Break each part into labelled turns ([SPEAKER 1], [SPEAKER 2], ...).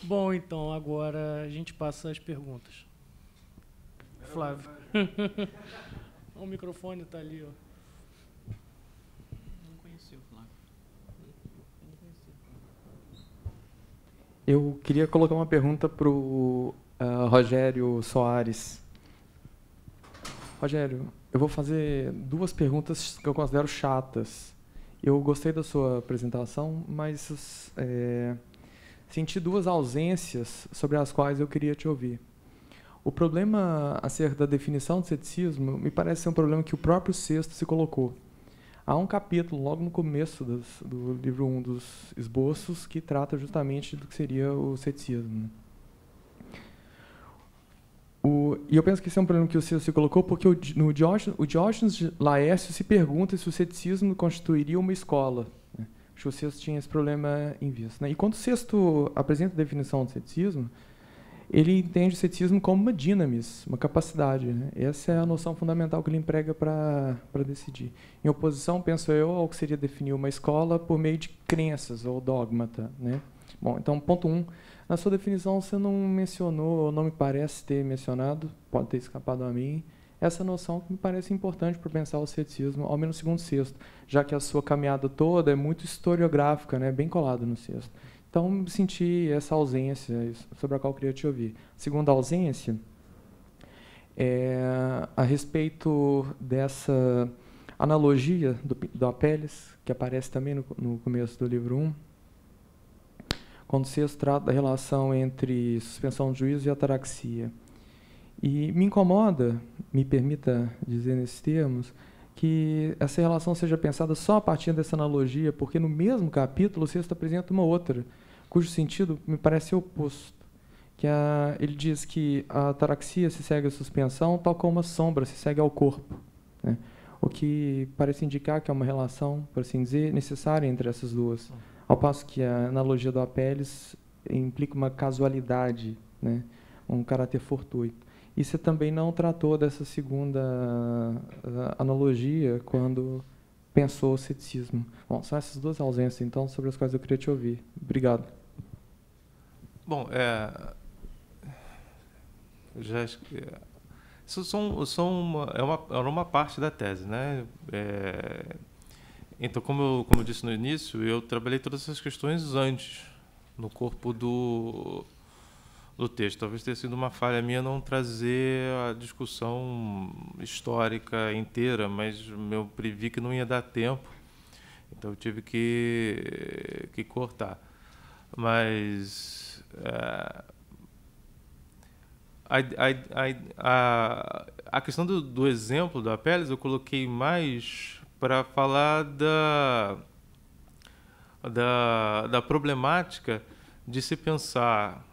[SPEAKER 1] Bom, então, agora a gente passa às perguntas. Flávio. O microfone está ali, ó.
[SPEAKER 2] Não conheci o Flávio.
[SPEAKER 3] Eu queria colocar uma pergunta para o Rogério Soares. Rogério, eu vou fazer duas perguntas que eu considero chatas. Eu gostei da sua apresentação, mas senti duas ausências sobre as quais eu queria te ouvir. O problema acerca da definição de ceticismo me parece ser um problema que o próprio Sexto se colocou. Há um capítulo, logo no começo do livro 1 dos esboços, que trata justamente do que seria o ceticismo. E eu penso que esse é um problema que o Sexto se colocou, porque o Diógenes de Laércio se pergunta se o ceticismo constituiria uma escola. Acho que o Sexto tinha esse problema em vista. E quando o Sexto apresenta a definição do ceticismo, ele entende o ceticismo como uma dinamis, uma capacidade. Essa é a noção fundamental que ele emprega para decidir. Em oposição, penso eu, ao que seria definir uma escola por meio de crenças ou dogmata. Bom, então, ponto 1. Na sua definição, você não mencionou, ou não me parece ter mencionado, pode ter escapado a mim, essa noção que me parece importante para pensar o ceticismo, ao menos segundo o Sexto, já que a sua caminhada toda é muito historiográfica, bem colada no Sexto. Então, senti essa ausência sobre a qual eu queria te ouvir. Segunda ausência é a respeito dessa analogia do Apelles, que aparece também no começo do livro 1, quando o Sexto trata da relação entre suspensão de juízo e ataraxia. E me incomoda, me permita dizer nesses termos, que essa relação seja pensada só a partir dessa analogia, porque no mesmo capítulo o Sexto apresenta uma outra, cujo sentido me parece oposto. Ele diz que a ataraxia se segue à suspensão, tal como a sombra se segue ao corpo. O que parece indicar que é uma relação, por assim dizer, necessária entre essas duas. Ao passo que a analogia do Apelles implica uma casualidade, um caráter fortuito. E você também não tratou dessa segunda analogia quando pensou o ceticismo. Bom, são essas duas ausências, então, sobre as quais eu queria te ouvir. Obrigado.
[SPEAKER 4] Bom, isso era uma parte da tese, então, como eu disse no início, eu trabalhei todas essas questões antes, no corpo do texto. Talvez tenha sido uma falha minha não trazer a discussão histórica inteira, mas eu previ que não ia dar tempo, então eu tive que cortar. Mas a questão do exemplo do Apelles eu coloquei mais para falar da problemática de se pensar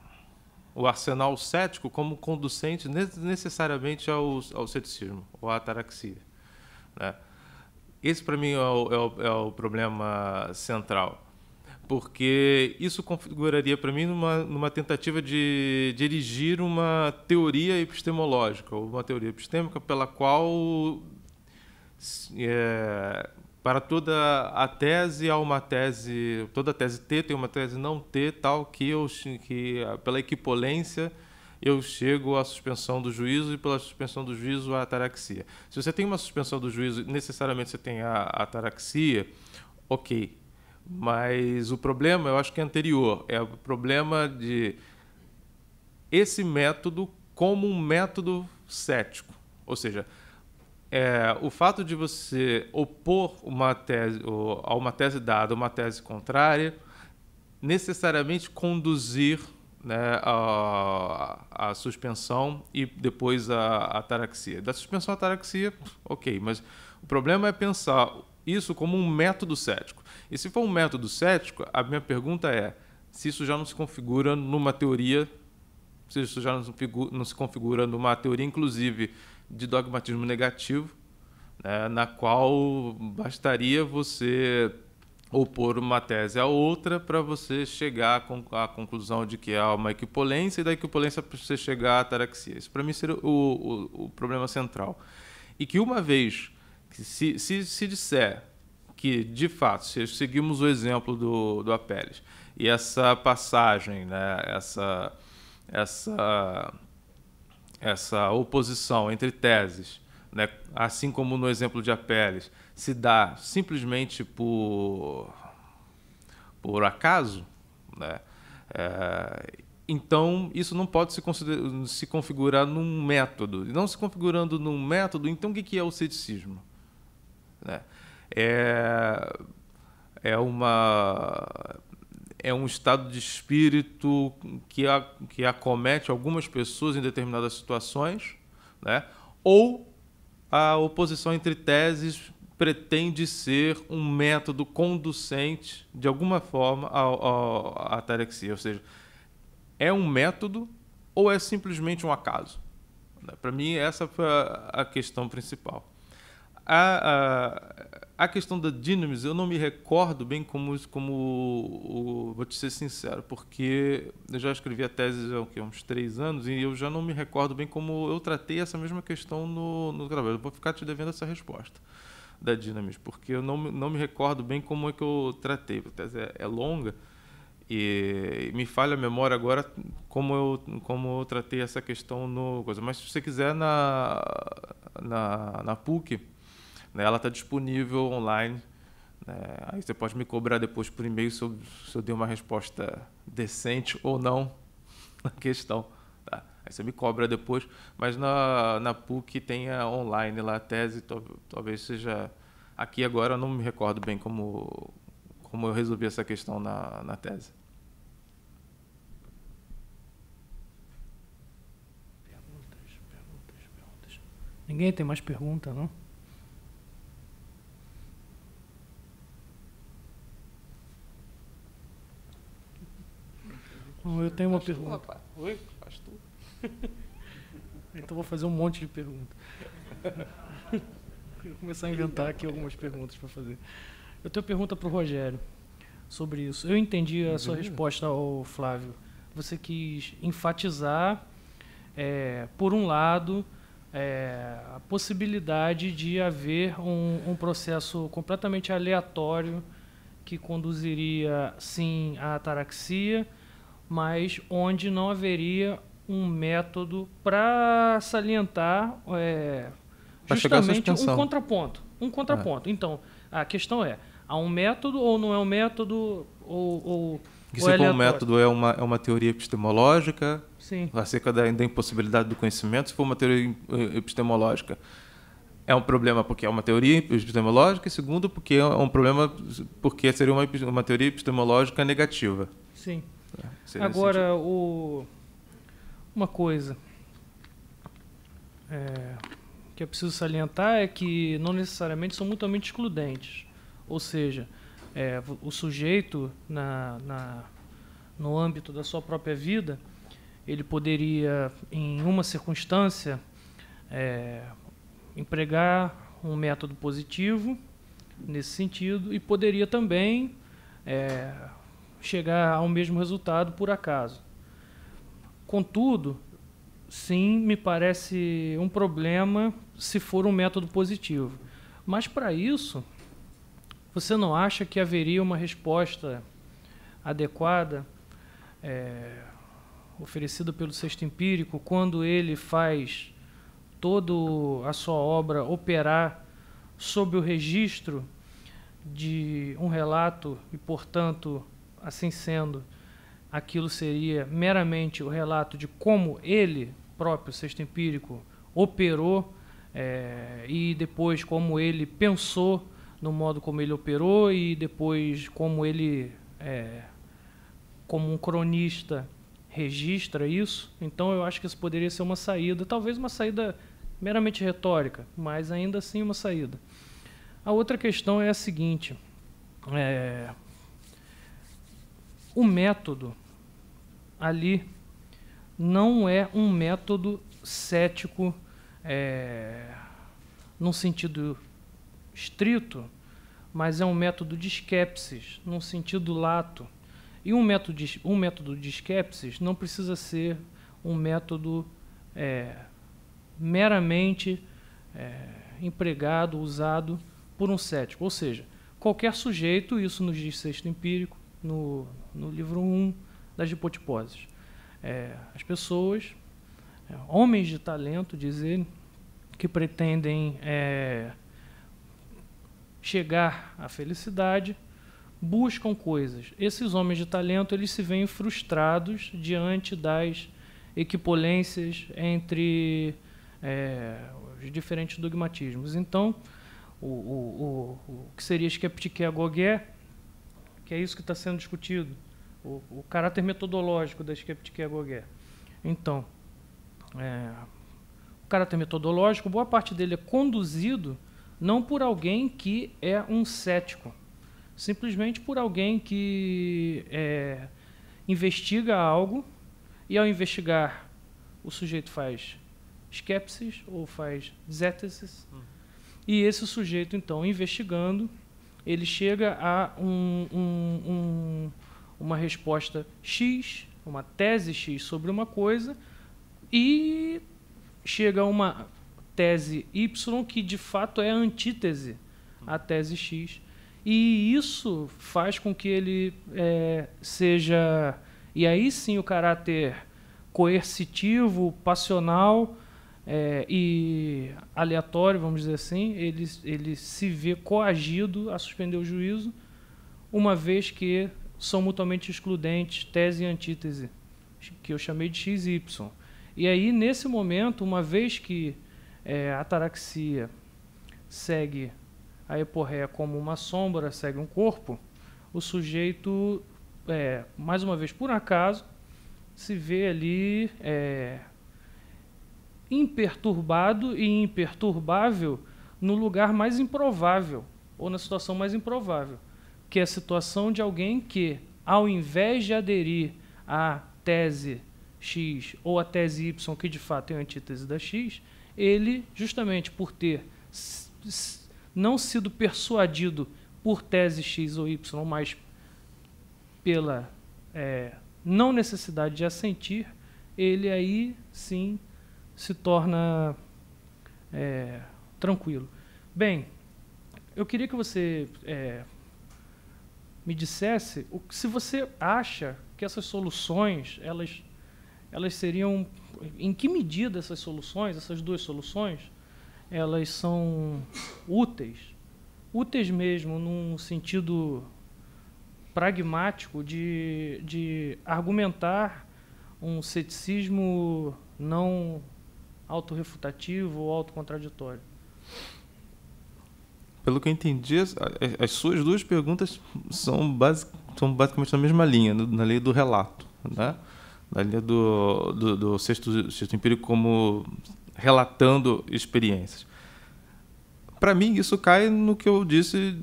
[SPEAKER 4] o arsenal cético como conducente necessariamente ao ceticismo, ou à ataraxia. Esse, para mim, é o problema central, porque isso configuraria, para mim, numa tentativa de erigir uma teoria epistemológica, ou uma teoria epistêmica pela qual... para toda a tese há uma tese, toda tese T tem uma tese não T, tal que pela equipolência eu chego à suspensão do juízo e pela suspensão do juízo à ataraxia. Se você tem uma suspensão do juízo, necessariamente você tem a ataraxia, ok. Mas o problema, eu acho que é anterior, é o problema de esse método como um método cético, ou seja, o fato de você opor uma tese, a uma tese dada, uma tese contrária, necessariamente conduzir a suspensão e depois a ataraxia. Da suspensão à ataraxia, ok, mas o problema é pensar isso como um método cético. E se for um método cético, a minha pergunta é se isso já não se configura numa teoria, se isso já não se configura numa teoria, inclusive, de dogmatismo negativo, na qual bastaria você opor uma tese à outra para você chegar à conclusão de que há uma equipolência e da equipolência para você chegar à ataraxia. Isso, para mim, seria o problema central. E que uma vez que se disser que, de fato, se seguimos o exemplo do Apelles, E essa passagem, né, essa oposição entre teses, né, assim como no exemplo de Apelles, se dá simplesmente por acaso, né? Então, isso não pode se configurar num método. E não se configurando num método, então o que é o ceticismo? Né? É um estado de espírito que acomete algumas pessoas em determinadas situações, né? Ou a oposição entre teses pretende ser um método conducente, de alguma forma, à ataraxia. Ou seja, é um método ou é simplesmente um acaso? Para mim, essa foi a questão principal. A questão da dinamis, eu não me recordo bem vou te ser sincero, porque eu já escrevi a tese há uns 3 anos e eu já não me recordo bem como eu tratei essa mesma questão no trabalho. Eu vou ficar te devendo essa resposta da dinamis, porque eu não me recordo bem como é que eu tratei. A tese é longa e me falha a memória agora como eu tratei essa questão no coisa. Mas se você quiser na PUC, né, ela está disponível online, né, aí você pode me cobrar depois por e-mail se eu dei uma resposta decente ou não na questão. Tá? Aí você me cobra depois, mas na PUC tem online lá a tese, talvez seja... Aqui agora eu não me recordo bem como eu resolvi essa questão na tese.
[SPEAKER 1] Perguntas. Ninguém tem mais pergunta, não? Eu tenho uma pergunta.
[SPEAKER 4] Oi? Faz tu.
[SPEAKER 1] Então vou fazer um monte de perguntas. Vou começar a inventar aqui algumas perguntas para fazer. Eu tenho pergunta para o Rogério sobre isso. Eu entendi a sua resposta ao Flávio. Você quis enfatizar, por um lado, a possibilidade de haver um processo completamente aleatório que conduziria, sim, à ataraxia, mas onde não haveria um método para salientar justamente um contraponto. Então, a questão é, há um método ou não é um método?
[SPEAKER 4] Se for um método, é uma teoria epistemológica,
[SPEAKER 1] sim,
[SPEAKER 4] acerca da impossibilidade do conhecimento. Se for uma teoria epistemológica, é um problema porque é uma teoria epistemológica, e segundo, porque é um problema porque seria uma teoria epistemológica negativa.
[SPEAKER 1] Sim. Agora, uma coisa que é preciso salientar é que não necessariamente são mutuamente excludentes. Ou seja, o sujeito, no âmbito da sua própria vida, ele poderia, em uma circunstância, empregar um método positivo nesse sentido e poderia também chegar ao mesmo resultado por acaso. Contudo, sim, me parece um problema se for um método positivo. Mas, para isso, você não acha que haveria uma resposta adequada oferecida pelo sexto empírico quando ele faz toda a sua obra operar sob o registro de um relato e, portanto, assim sendo, aquilo seria meramente o relato de como ele próprio, sexto empírico, operou e depois como ele pensou no modo como ele operou e depois como ele, como um cronista, registra isso. Então eu acho que isso poderia ser uma saída, talvez uma saída meramente retórica, mas ainda assim uma saída. A outra questão é a seguinte: o método ali não é um método cético num sentido estrito, mas é um método de skepsis, num sentido lato. E um método de skepsis não precisa ser um método meramente empregado, usado por um cético. Ou seja, qualquer sujeito, isso nos diz sexto empírico, no livro 1 das hipotiposes. As pessoas, homens de talento, diz ele, que pretendem chegar à felicidade, buscam coisas. Esses homens de talento, eles se veem frustrados diante das equipolências entre os diferentes dogmatismos. Então, o que seria skeptiqué agogé, que é isso que está sendo discutido, o caráter metodológico da skeptiqué agogé. Então, o caráter metodológico, boa parte dele é conduzido não por alguém que é um cético, simplesmente por alguém que investiga algo e, ao investigar, o sujeito faz skepsis ou faz zétesis, e esse sujeito, então, investigando, ele chega a uma resposta X, uma tese X sobre uma coisa, e chega a uma tese Y que, de fato, é a antítese à tese X. E isso faz com que ele seja... E aí sim o caráter coercitivo, passional e aleatório, vamos dizer assim, ele se vê coagido a suspender o juízo, uma vez que são mutuamente excludentes tese e antítese, que eu chamei de X e Y. E aí, nesse momento, uma vez que a ataraxia segue a eporréia como uma sombra, segue um corpo, o sujeito, mais uma vez por acaso, se vê ali imperturbado e imperturbável no lugar mais improvável, ou na situação mais improvável, que é a situação de alguém que, ao invés de aderir à tese X ou à tese Y, que de fato é a antítese da X, ele, justamente por ter não sido persuadido por tese X ou Y, mas pela não necessidade de assentir, ele aí sim se torna tranquilo. Bem, eu queria que você me dissesse se você acha que essas soluções, elas seriam... Em que medida essas soluções, essas duas soluções, elas são úteis? Úteis mesmo, num sentido pragmático de argumentar um ceticismo não autorrefutativo ou autocontraditório.
[SPEAKER 4] Pelo que eu entendi, as suas duas perguntas são basicamente na mesma linha, na lei do relato, né? Na linha do sexto empírico como relatando experiências. Para mim, isso cai no que eu disse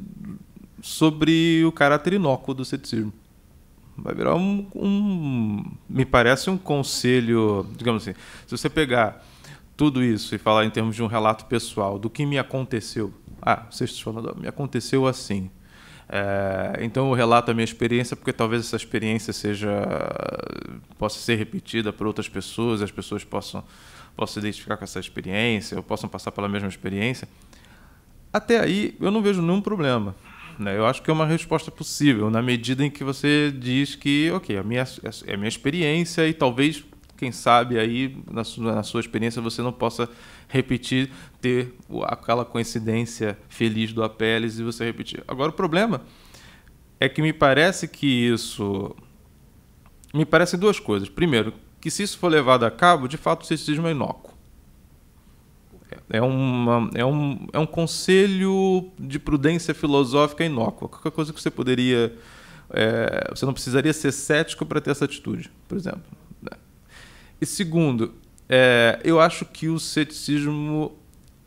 [SPEAKER 4] sobre o caráter inócuo do ceticismo. Vai virar me parece um conselho, digamos assim, se você pegar tudo isso e falar em termos de um relato pessoal do que me aconteceu. Sexto falando, me aconteceu assim. Então eu relato a minha experiência porque talvez essa experiência possa ser repetida por outras pessoas, as pessoas possam se identificar com essa experiência, ou possam passar pela mesma experiência. Até aí eu não vejo nenhum problema, né? Eu acho que é uma resposta possível, na medida em que você diz que, ok, é a minha experiência e talvez, quem sabe, aí na sua experiência você não possa repetir, ter aquela coincidência feliz do Apelles e você repetir. Agora, o problema é que me parece que isso... Me parecem duas coisas. Primeiro, que se isso for levado a cabo, de fato o ceticismo é inócuo. É um conselho de prudência filosófica inócua. Qualquer coisa que você poderia... você não precisaria ser cético para ter essa atitude, por exemplo. E segundo, eu acho que o ceticismo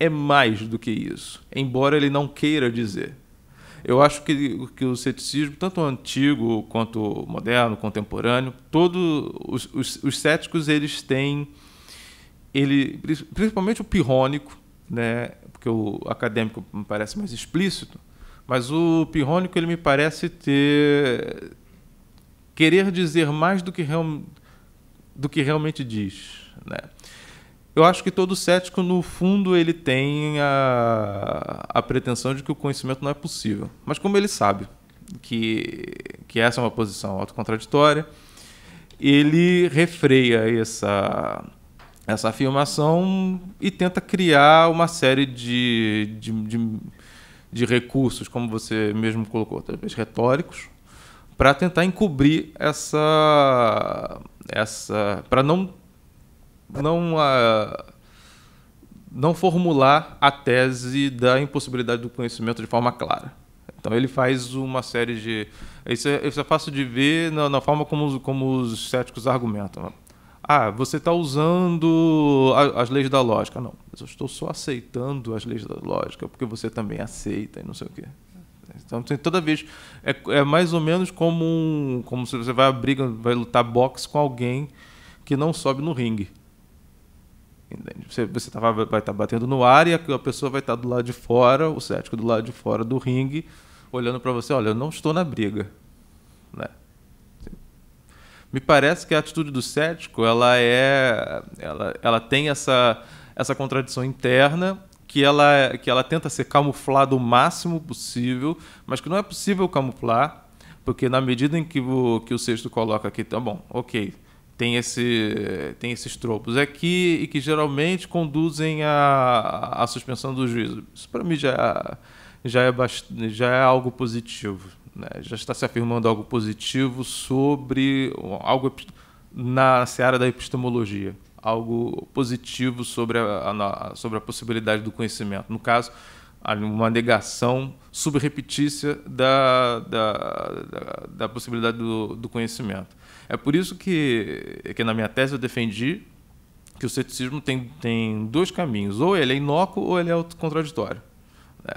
[SPEAKER 4] é mais do que isso, embora ele não queira dizer. Eu acho que o ceticismo, tanto o antigo quanto o moderno, contemporâneo, todos os céticos, eles têm... principalmente o pirrônico, né, porque o acadêmico me parece mais explícito, mas o pirrônico ele me parece querer dizer mais do que realmente diz, né? Eu acho que todo cético, no fundo, ele tem a pretensão de que o conhecimento não é possível. Mas como ele sabe, que essa é uma posição autocontraditória, ele refreia essa afirmação e tenta criar uma série de recursos, como você mesmo colocou, talvez retóricos, para tentar encobrir para não formular a tese da impossibilidade do conhecimento de forma clara. Então ele faz uma série de... Isso é fácil de ver na forma como os céticos argumentam. Você está usando as leis da lógica. Não, mas eu estou só aceitando as leis da lógica, porque você também aceita e não sei o quê. Então, toda vez... É mais ou menos como se você vai lutar boxe com alguém que não sobe no ringue. Você vai estar batendo no ar e a pessoa vai estar do lado de fora, o cético do lado de fora do ringue, olhando para você, olha, eu não estou na briga. Né? Me parece que a atitude do cético ela tem essa contradição interna que ela tenta ser camuflada o máximo possível, mas que não é possível camuflar, porque na medida em que o Sexto coloca aqui, tá bom, ok, tem esses tropos aqui e que geralmente conduzem à suspensão do juízo. Isso para mim já é algo positivo, né? Já está se afirmando algo positivo sobre algo na seara da epistemologia, algo positivo sobre a possibilidade do conhecimento. No caso, uma negação subrepetícia da possibilidade do conhecimento. É por isso que na minha tese eu defendi que o ceticismo tem dois caminhos. Ou ele é inócuo ou ele é autocontraditório.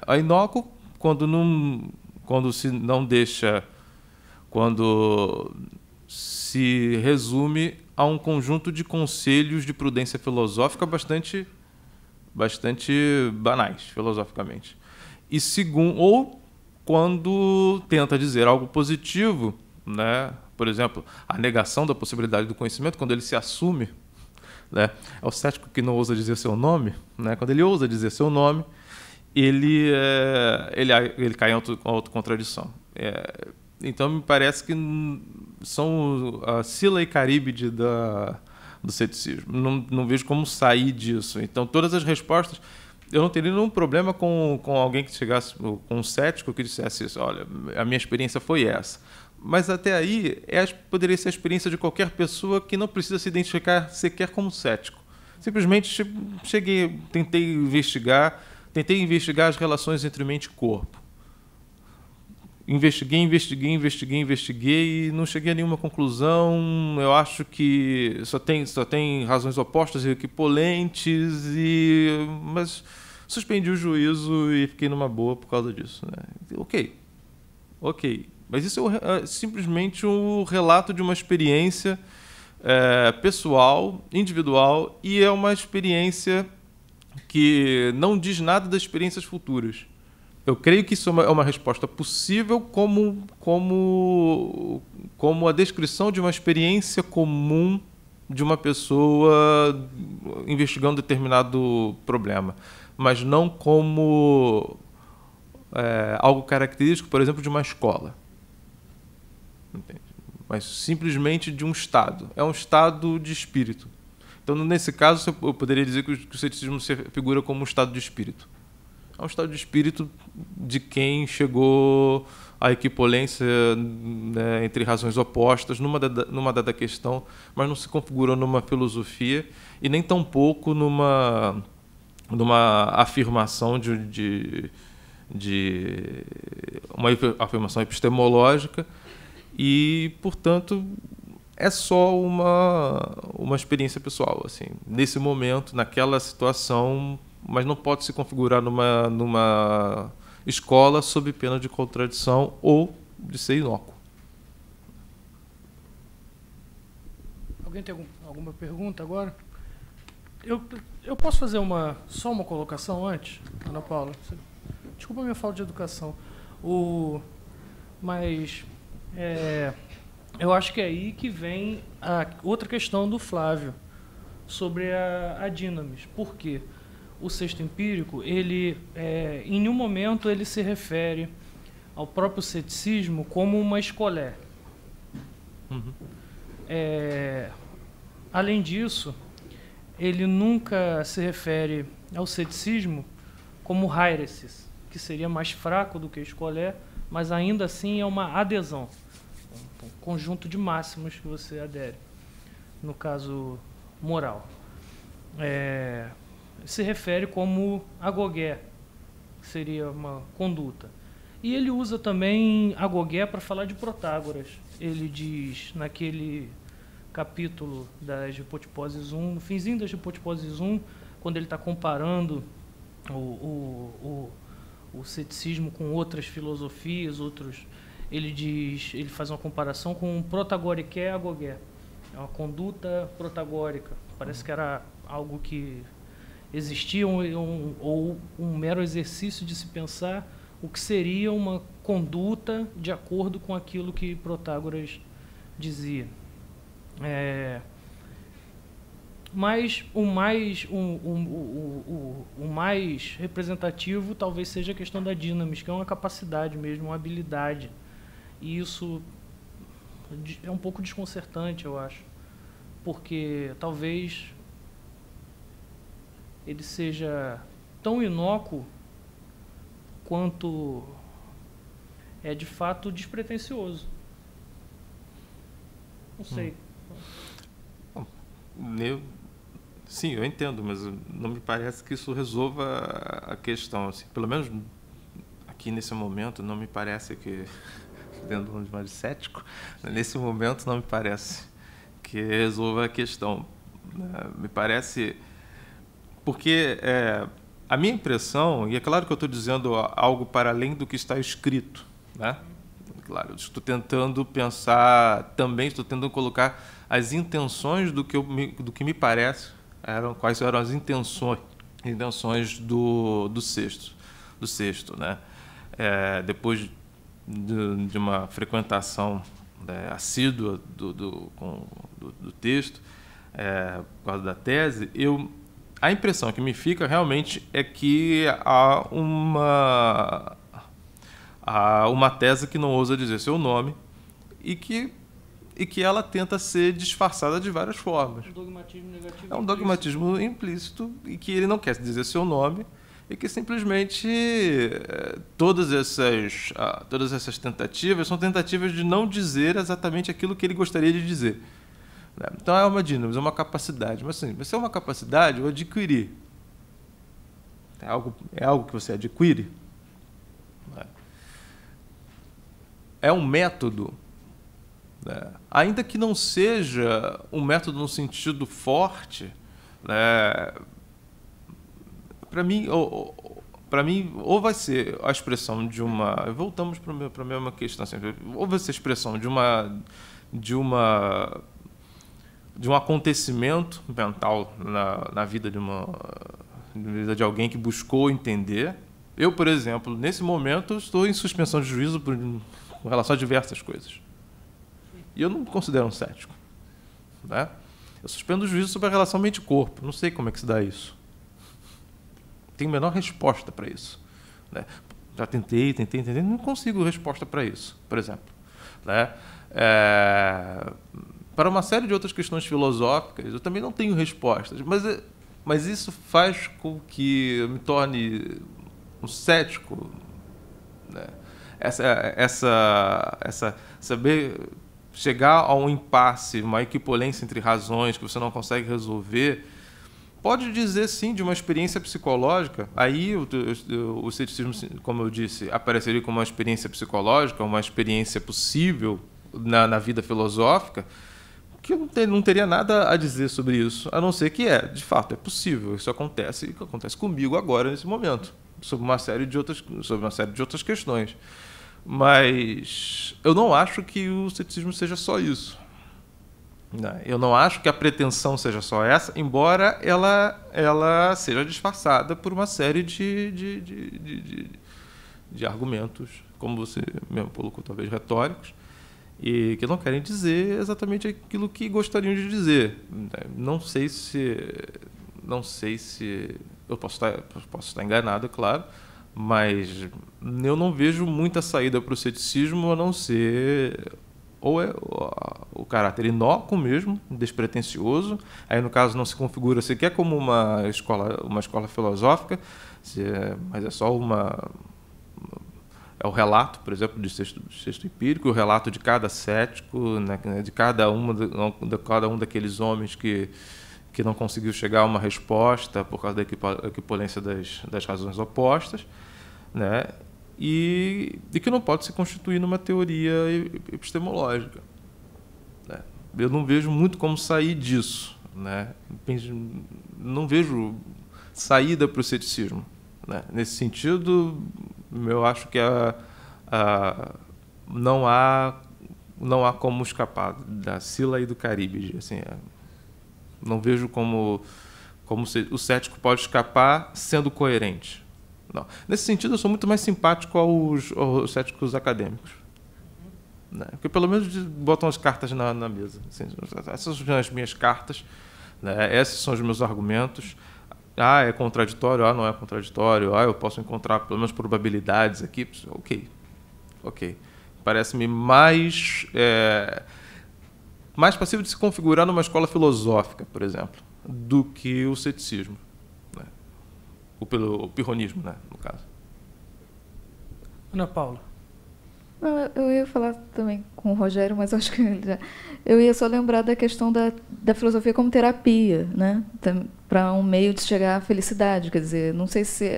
[SPEAKER 4] É inócuo quando se resume a um conjunto de conselhos de prudência filosófica bastante banais, filosoficamente. Ou quando tenta dizer algo positivo, né? Por exemplo, a negação da possibilidade do conhecimento, quando ele se assume, né? É o cético que não ousa dizer seu nome, né? Quando ele ousa dizer seu nome, ele cai em autocontradição. Então, me parece que são a Scylla e Caríbide do ceticismo. Não vejo como sair disso. Então, todas as respostas... Eu não teria nenhum problema com alguém que chegasse, com um cético que dissesse isso. Olha, a minha experiência foi essa. Mas até aí, poderia ser a experiência de qualquer pessoa que não precisa se identificar sequer como cético. Simplesmente tentei investigar as relações entre mente e corpo. Investiguei e não cheguei a nenhuma conclusão. Eu acho que só tem razões opostas e equipolentes, mas suspendi o juízo e fiquei numa boa por causa disso. Né? Ok. Mas isso é simplesmente um relato de uma experiência pessoal, individual, e é uma experiência que não diz nada das experiências futuras. Eu creio que isso é uma resposta possível como a descrição de uma experiência comum de uma pessoa investigando determinado problema, mas não como algo característico, por exemplo, de uma escola. Entende? Mas simplesmente de um estado. É um estado de espírito. Então, nesse caso, eu poderia dizer que o ceticismo se figura como um estado de espírito. É um estado de espírito de quem chegou à equipolência, né, entre razões opostas numa dada questão, mas não se configurou numa filosofia e nem tampouco numa afirmação de uma afirmação epistemológica e, portanto, é só uma experiência pessoal, assim, nesse momento, naquela situação, mas não pode se configurar numa escola sob pena de contradição ou de ser inócuo.
[SPEAKER 1] Alguém tem alguma pergunta agora? Eu posso fazer só uma colocação antes, Ana Paula? Desculpa a minha falta de educação. Mas eu acho que é aí que vem a outra questão do Flávio sobre a dinamis. Por quê? O sexto empírico, ele, em nenhum momento ele se refere ao próprio ceticismo como uma escolé. Além disso, ele nunca se refere ao ceticismo como hairesis, que seria mais fraco do que escolé, mas ainda assim é uma adesão, um conjunto de máximos que você adere, no caso moral. Se refere como agogé, que seria uma conduta. E ele usa também agogé para falar de Protágoras. Ele diz, naquele capítulo das Hipotiposes 1, no finzinho das Hipotiposes 1, quando ele está comparando o ceticismo com outras filosofias, ele faz uma comparação com protagoriqué agogé. É uma conduta protagórica. Parece que era algo que existia ou um mero exercício de se pensar o que seria uma conduta de acordo com aquilo que Protágoras dizia. Mas o mais representativo talvez seja a questão da dinamis, que é uma capacidade mesmo, uma habilidade. E isso é um pouco desconcertante, eu acho, porque talvez ele seja tão inócuo quanto é de fato despretensioso. Não sei.
[SPEAKER 4] Sim, eu entendo, mas não me parece que isso resolva a questão. Assim, pelo menos aqui nesse momento, não me parece que, dentro de mais cético, nesse momento não me parece que resolva a questão. Me parece... Porque a minha impressão, e é claro que eu estou dizendo algo para além do que está escrito, né? Claro, eu estou tentando pensar também, estou tentando colocar as intenções do que me parece, quais eram as intenções do sexto, né? Depois de uma frequentação assídua do texto, por causa da tese, a impressão que me fica realmente é que há uma tese que não ousa dizer seu nome e que ela tenta ser disfarçada de várias formas.
[SPEAKER 1] Um dogmatismo negativo.
[SPEAKER 4] É um dogmatismo implícito e que ele não quer dizer seu nome e que simplesmente todas essas tentativas são tentativas de não dizer exatamente aquilo que ele gostaria de dizer. Então é uma dinamis, é uma capacidade. Mas assim, se é uma capacidade, eu adquiri. É algo que você adquire. É um método, né? Ainda que não seja um método no sentido forte, né? Para mim, ou vai ser a expressão de uma... Voltamos para a mesma questão. Assim, ou vai ser a expressão de um acontecimento mental na vida de alguém que buscou entender. Eu, por exemplo, nesse momento, estou em suspensão de juízo com relação a diversas coisas. E eu não me considero um cético, né? Eu suspendo o juízo sobre a relação mente-corpo. Não sei como é que se dá isso. Tenho a menor resposta para isso, né? Já tentei, não consigo resposta para isso, por exemplo, né? Para uma série de outras questões filosóficas, eu também não tenho respostas, mas isso faz com que eu me torne um cético, né? Saber chegar a um impasse, uma equipolência entre razões que você não consegue resolver, pode dizer sim de uma experiência psicológica. Aí o ceticismo, como eu disse, apareceria como uma experiência psicológica, uma experiência possível na vida filosófica, que eu não teria nada a dizer sobre isso, a não ser que de fato, é possível. Isso acontece comigo agora, nesse momento, sobre uma série de outras questões. Mas eu não acho que o ceticismo seja só isso. Eu não acho que a pretensão seja só essa, embora ela seja disfarçada por uma série de argumentos, como você mesmo colocou, talvez retóricos, e que não querem dizer exatamente aquilo que gostariam de dizer. Não sei se eu posso estar enganado, claro, Mas eu não vejo muita saída para o ceticismo a não ser ou é o caráter inócuo mesmo, despretensioso. Aí, no caso, não se configura sequer como uma escola filosófica, mas é só é o relato, por exemplo, do sexto empírico, o relato de cada cético, né, de cada um daqueles homens que não conseguiu chegar a uma resposta por causa da equipolência das razões opostas, né, e que não pode se constituir numa teoria epistemológica, né. Eu não vejo muito como sair disso, né. Não vejo saída para o ceticismo, né. Nesse sentido, eu acho que não há como escapar da Sila e do Caribe, assim. Não vejo como o cético pode escapar sendo coerente. Não. Nesse sentido, eu sou muito mais simpático aos céticos acadêmicos, né? Porque pelo menos botam as cartas na mesa. Assim, essas são as minhas cartas, né? Esses são os meus argumentos. É contraditório, não é contraditório, eu posso encontrar pelo menos probabilidades aqui. Ok. Parece-me mais passível de se configurar numa escola filosófica, por exemplo, do que o ceticismo, né? O pirronismo, né, no caso.
[SPEAKER 1] Ana Paula.
[SPEAKER 2] Eu ia falar também com o Rogério, mas acho que eu ia só lembrar da questão da filosofia como terapia, né, para um meio de chegar à felicidade. Quer dizer, não sei se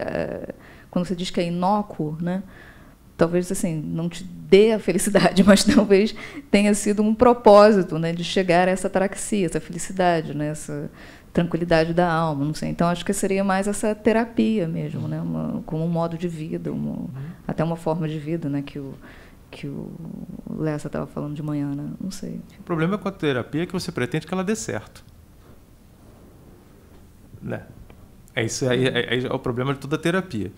[SPEAKER 2] quando você diz que é inócuo, né, talvez assim não te dê a felicidade, mas talvez tenha sido um propósito, né, de chegar a essa ataraxia, essa felicidade, né, essa tranquilidade da alma, não sei. Então acho que seria mais essa terapia mesmo, né, como um modo de vida, até uma forma de vida, né, que o Lessa estava falando de manhã, né? Não sei.
[SPEAKER 4] O problema com a terapia é que você pretende que ela dê certo, né? Isso aí é o problema de toda terapia.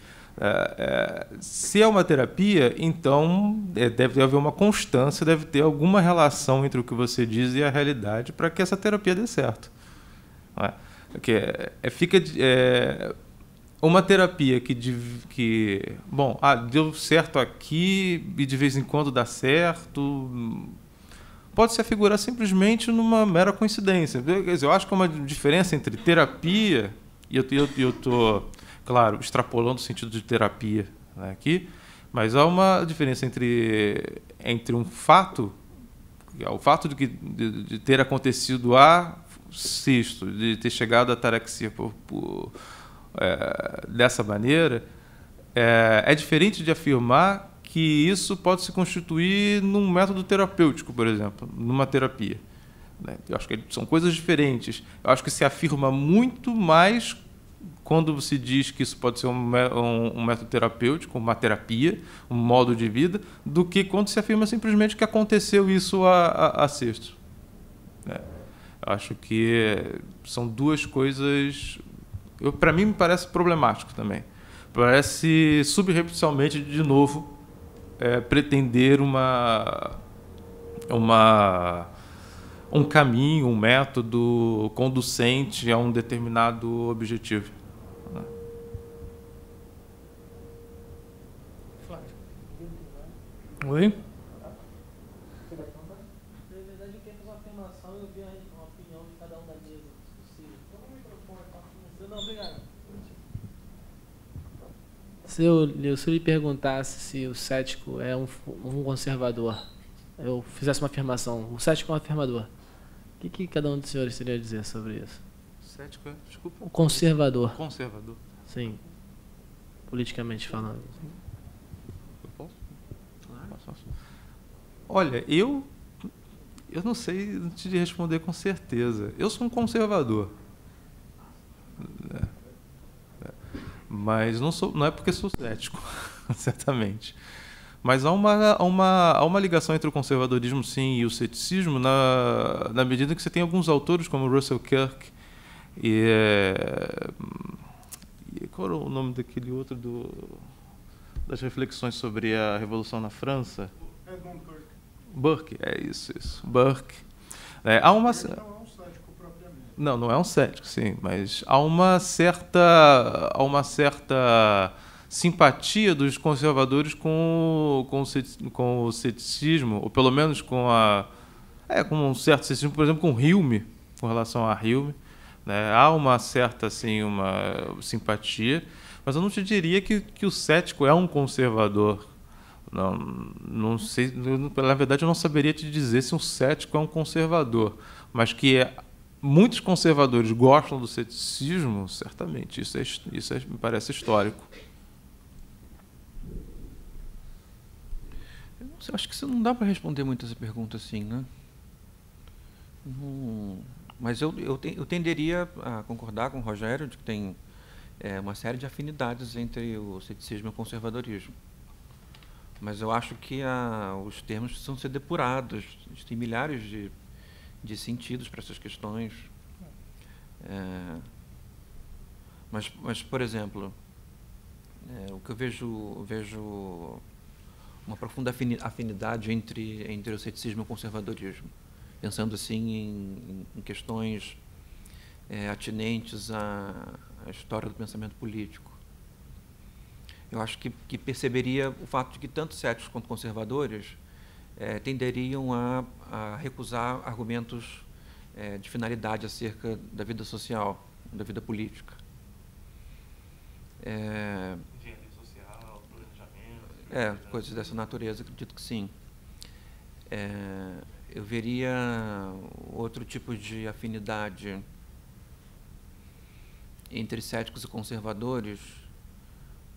[SPEAKER 4] Se é uma terapia, então deve haver uma constância, deve ter alguma relação entre o que você diz e a realidade para que essa terapia dê certo. Não é? Uma terapia que deu certo aqui e de vez em quando dá certo, pode se afigurar simplesmente numa mera coincidência. Quer dizer, eu acho que há uma diferença entre terapia, e eu estou, claro, extrapolando o sentido de terapia, né, aqui, mas há uma diferença entre um fato, o fato de ter acontecido cisto, de ter chegado à ataraxia dessa maneira, é diferente de afirmar que isso pode se constituir num método terapêutico, por exemplo, numa terapia, né? Eu acho que são coisas diferentes. Eu acho que se afirma muito mais quando se diz que isso pode ser um método terapêutico, uma terapia, um modo de vida, do que quando se afirma simplesmente que aconteceu isso a sexto. Eu acho que são duas coisas. Para mim, me parece problemático também. Parece subrepticialmente, de novo, pretender um caminho, um método conducente a um determinado objetivo.
[SPEAKER 1] Oi?
[SPEAKER 5] Se eu lhe perguntasse se o cético é um conservador, eu fizesse uma afirmação, o cético é um afirmador, o que cada um dos senhores teria a dizer sobre isso?
[SPEAKER 4] O cético é, desculpa?
[SPEAKER 5] O conservador.
[SPEAKER 4] Conservador.
[SPEAKER 5] Sim. Politicamente falando.
[SPEAKER 4] Eu posso? Claro. Olha, eu não sei te responder com certeza. Eu sou um conservador. Mas não é porque sou cético, certamente. Mas há uma ligação entre o conservadorismo, sim, e o ceticismo, na medida que você tem alguns autores, como Russell Kirk, qual era o nome daquele outro das reflexões sobre a Revolução na França?
[SPEAKER 6] Edmund Burke.
[SPEAKER 4] Burke, isso. Burke. Há uma...
[SPEAKER 6] Não
[SPEAKER 4] é um cético, sim, mas há uma certa simpatia dos conservadores com o ceticismo, ou pelo menos com um certo ceticismo, por exemplo, com Hume, com relação a Hume, né? Há uma certa assim, uma simpatia, mas eu não te diria que o cético é um conservador. Não sei, na verdade eu não saberia te dizer se um cético é um conservador, mas que muitos conservadores gostam do ceticismo, certamente, isso me parece histórico.
[SPEAKER 6] Eu acho que você não dá para responder muito essa pergunta assim, né? Mas eu tenderia a concordar com o Rogério de que tem uma série de afinidades entre o ceticismo e o conservadorismo. Mas eu acho que os termos precisam ser depurados. Tem milhares de sentidos para essas questões. Mas, por exemplo, o que eu vejo uma profunda afinidade entre o ceticismo e o conservadorismo, pensando assim em questões atinentes à história do pensamento político. Eu acho que perceberia o fato de que tanto céticos quanto conservadores tenderiam a recusar argumentos de finalidade acerca da vida social, da vida política.
[SPEAKER 4] Engenharia social, planejamento...
[SPEAKER 6] coisas dessa natureza, acredito que sim. Eu veria outro tipo de afinidade entre céticos e conservadores,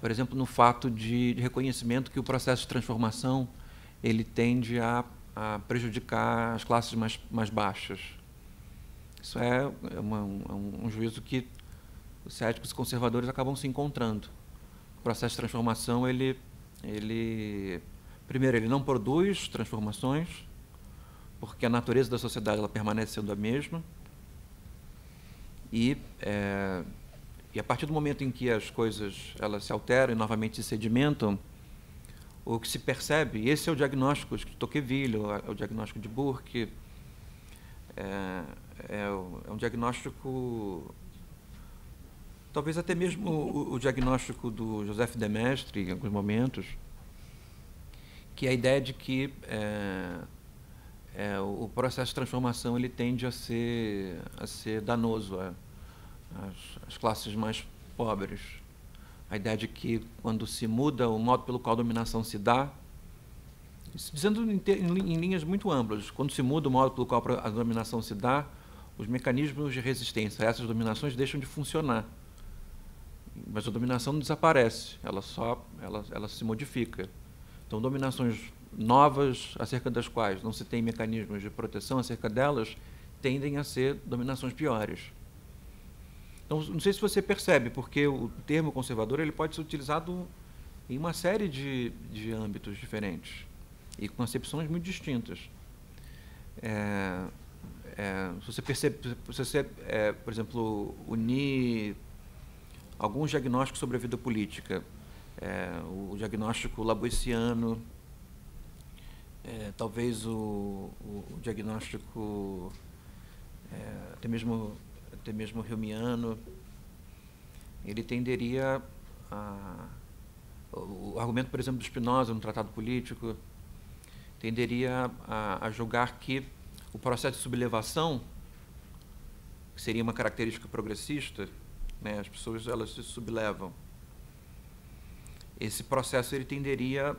[SPEAKER 6] por exemplo, no fato de reconhecimento que o processo de transformação ele tende a prejudicar as classes mais baixas. Isso é um juízo que os céticos e conservadores acabam se encontrando. O processo de transformação, primeiro, ele não produz transformações, porque a natureza da sociedade ela permanece sendo a mesma, e a partir do momento em que as coisas elas se alteram e novamente se sedimentam, o que se percebe, e esse é o diagnóstico de Tocqueville, é o diagnóstico de Burke, é um diagnóstico, talvez até mesmo o diagnóstico do Joseph de Maistre, em alguns momentos, que é a ideia de que o processo de transformação ele tende a ser danoso às classes mais pobres. A ideia de que, quando se muda o modo pelo qual a dominação se dá, dizendo em linhas muito amplas, quando se muda o modo pelo qual a dominação se dá, os mecanismos de resistência a essas dominações deixam de funcionar. Mas a dominação não desaparece, ela se modifica. Então, dominações novas, acerca das quais não se tem mecanismos de proteção acerca delas, tendem a ser dominações piores. Então, não sei se você percebe, porque o termo conservador ele pode ser utilizado em uma série de âmbitos diferentes e com concepções muito distintas. Se você, por exemplo, unir alguns diagnósticos sobre a vida política, o diagnóstico laboiciano, talvez o diagnóstico até mesmo humeano, ele tenderia o argumento, por exemplo, do Spinoza no Tratado Político, tenderia a julgar que o processo de sublevação, que seria uma característica progressista, né, as pessoas elas se sublevam, esse processo ele tenderia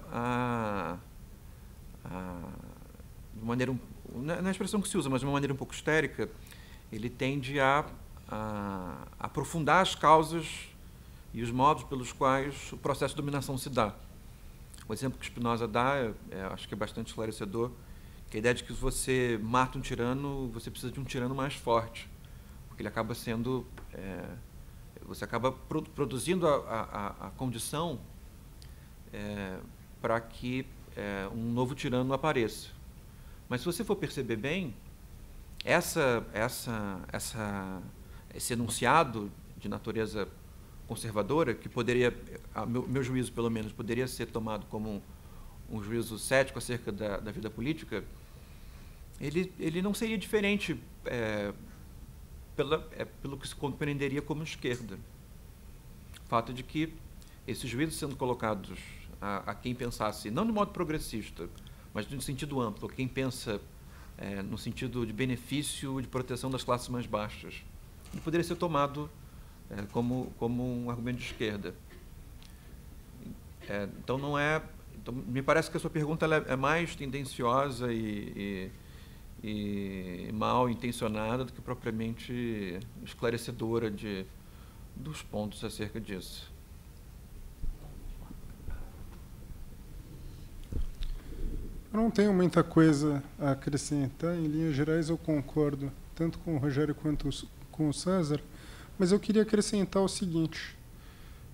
[SPEAKER 6] de maneira, não é a expressão que se usa, mas de uma maneira um pouco histérica, ele tende a aprofundar as causas e os modos pelos quais o processo de dominação se dá. O exemplo que Spinoza dá, acho que é bastante esclarecedor, que é a ideia de que se você mata um tirano, você precisa de um tirano mais forte, porque ele acaba sendo... você acaba produzindo a condição para que um novo tirano apareça. Mas se você for perceber bem, esse enunciado de natureza conservadora, que poderia, a meu juízo pelo menos, poderia ser tomado como um juízo cético acerca da vida política, ele não seria diferente pelo que se compreenderia como esquerda. O fato de que esses juízos sendo colocados a quem pensasse, não de modo progressista, mas no sentido amplo, quem pensa no sentido de benefício e de proteção das classes mais baixas, ele poderia ser tomado como um argumento de esquerda. Então, não é... Então, me parece que a sua pergunta ela é mais tendenciosa e mal intencionada do que propriamente esclarecedora dos pontos acerca disso.
[SPEAKER 7] Eu não tenho muita coisa a acrescentar. Em linhas gerais, eu concordo tanto com o Rogério quanto com o César, mas eu queria acrescentar o seguinte.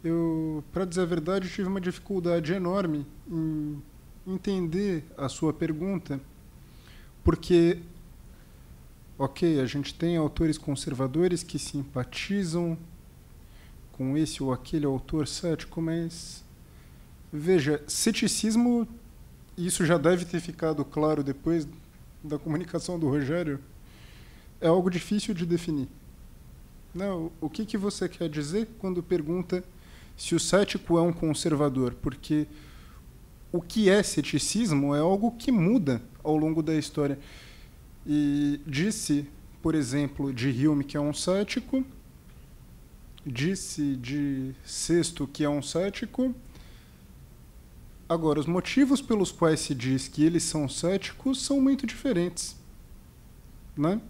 [SPEAKER 7] Eu, para dizer a verdade, tive uma dificuldade enorme em entender a sua pergunta, porque, ok, a gente tem autores conservadores que simpatizam com esse ou aquele autor cético, mas, veja, ceticismo, isso já deve ter ficado claro depois da comunicação do Rogério, é algo difícil de definir. Não, o que você quer dizer quando pergunta se o cético é um conservador? Porque o que é ceticismo é algo que muda ao longo da história. E disse, por exemplo, de Hume que é um cético, disse de Sexto que é um cético. Agora, os motivos pelos quais se diz que eles são céticos são muito diferentes, né?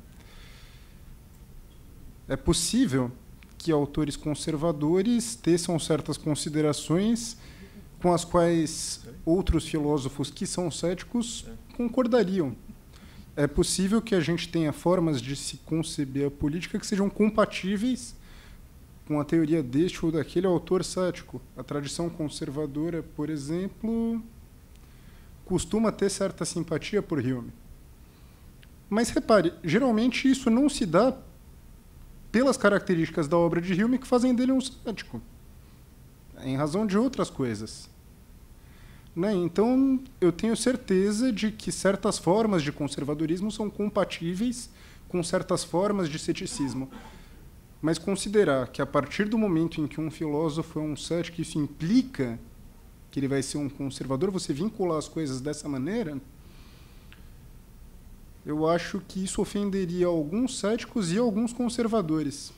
[SPEAKER 7] É possível que autores conservadores teçam certas considerações com as quais outros filósofos que são céticos concordariam. É possível que a gente tenha formas de se conceber a política que sejam compatíveis com a teoria deste ou daquele autor cético. A tradição conservadora, por exemplo, costuma ter certa simpatia por Hume. Mas repare, geralmente isso não se dá pelas características da obra de Hume que fazem dele um cético, em razão de outras coisas. Né? Então, eu tenho certeza de que certas formas de conservadorismo são compatíveis com certas formas de ceticismo. Mas considerar que, a partir do momento em que um filósofo é um cético, isso implica que ele vai ser um conservador, você vincular as coisas dessa maneira, eu acho que isso ofenderia alguns céticos e alguns conservadores.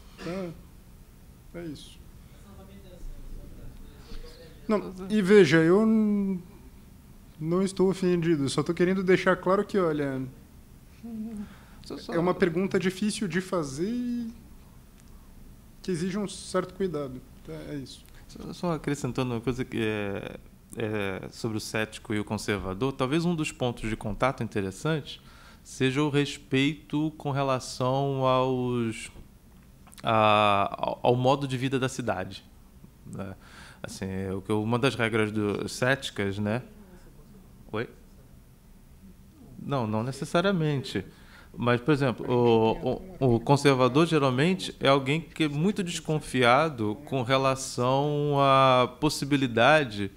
[SPEAKER 7] É isso. Não, e veja, eu não estou ofendido, só estou querendo deixar claro que, olha, é uma pergunta difícil de fazer e que exige um certo cuidado. É isso.
[SPEAKER 4] Só acrescentando uma coisa que sobre o cético e o conservador, talvez um dos pontos de contato interessantes seja o respeito com relação ao modo de vida da cidade, né? Assim, uma das regras céticas, né? Oi? Não necessariamente. Mas, por exemplo, o conservador geralmente é alguém que é muito desconfiado com relação à possibilidade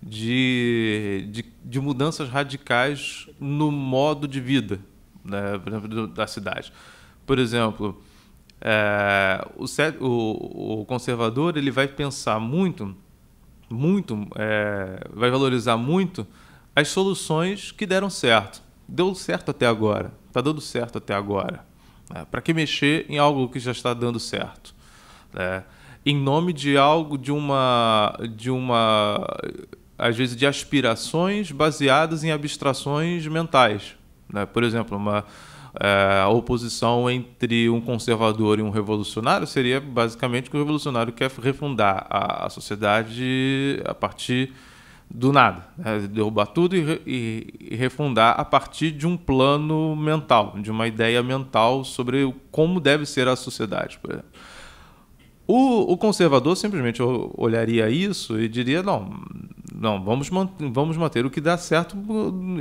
[SPEAKER 4] de mudanças radicais no modo de vida, né, por exemplo, da cidade. Por exemplo, o conservador ele vai pensar muito, vai valorizar muito as soluções que deram certo. Deu certo até agora, está dando certo até agora. Para que mexer em algo que já está dando certo? Em nome de algo, de uma às vezes de aspirações baseadas em abstrações mentais, né? Por exemplo, a oposição entre um conservador e um revolucionário seria basicamente que o revolucionário quer refundar a sociedade a partir do nada, né? Derrubar tudo e refundar a partir de um plano mental, de uma ideia mental sobre como deve ser a sociedade, por exemplo. O conservador simplesmente olharia isso e diria, não, vamos manter o que dá certo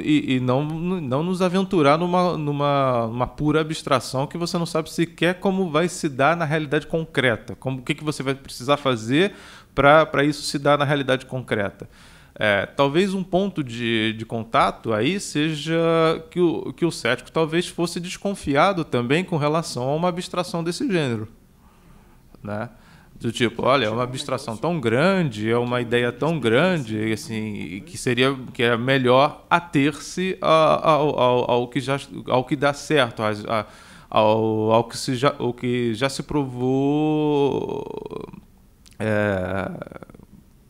[SPEAKER 4] e não nos aventurar numa pura abstração que você não sabe sequer como vai se dar na realidade concreta, o que você vai precisar fazer para isso se dar na realidade concreta. Talvez um ponto de contato aí seja que o cético talvez fosse desconfiado também com relação a uma abstração desse gênero, né? Do tipo, olha, é uma abstração tão grande, é uma ideia tão grande, assim, que é melhor ater-se ao que dá certo, ao que já se provou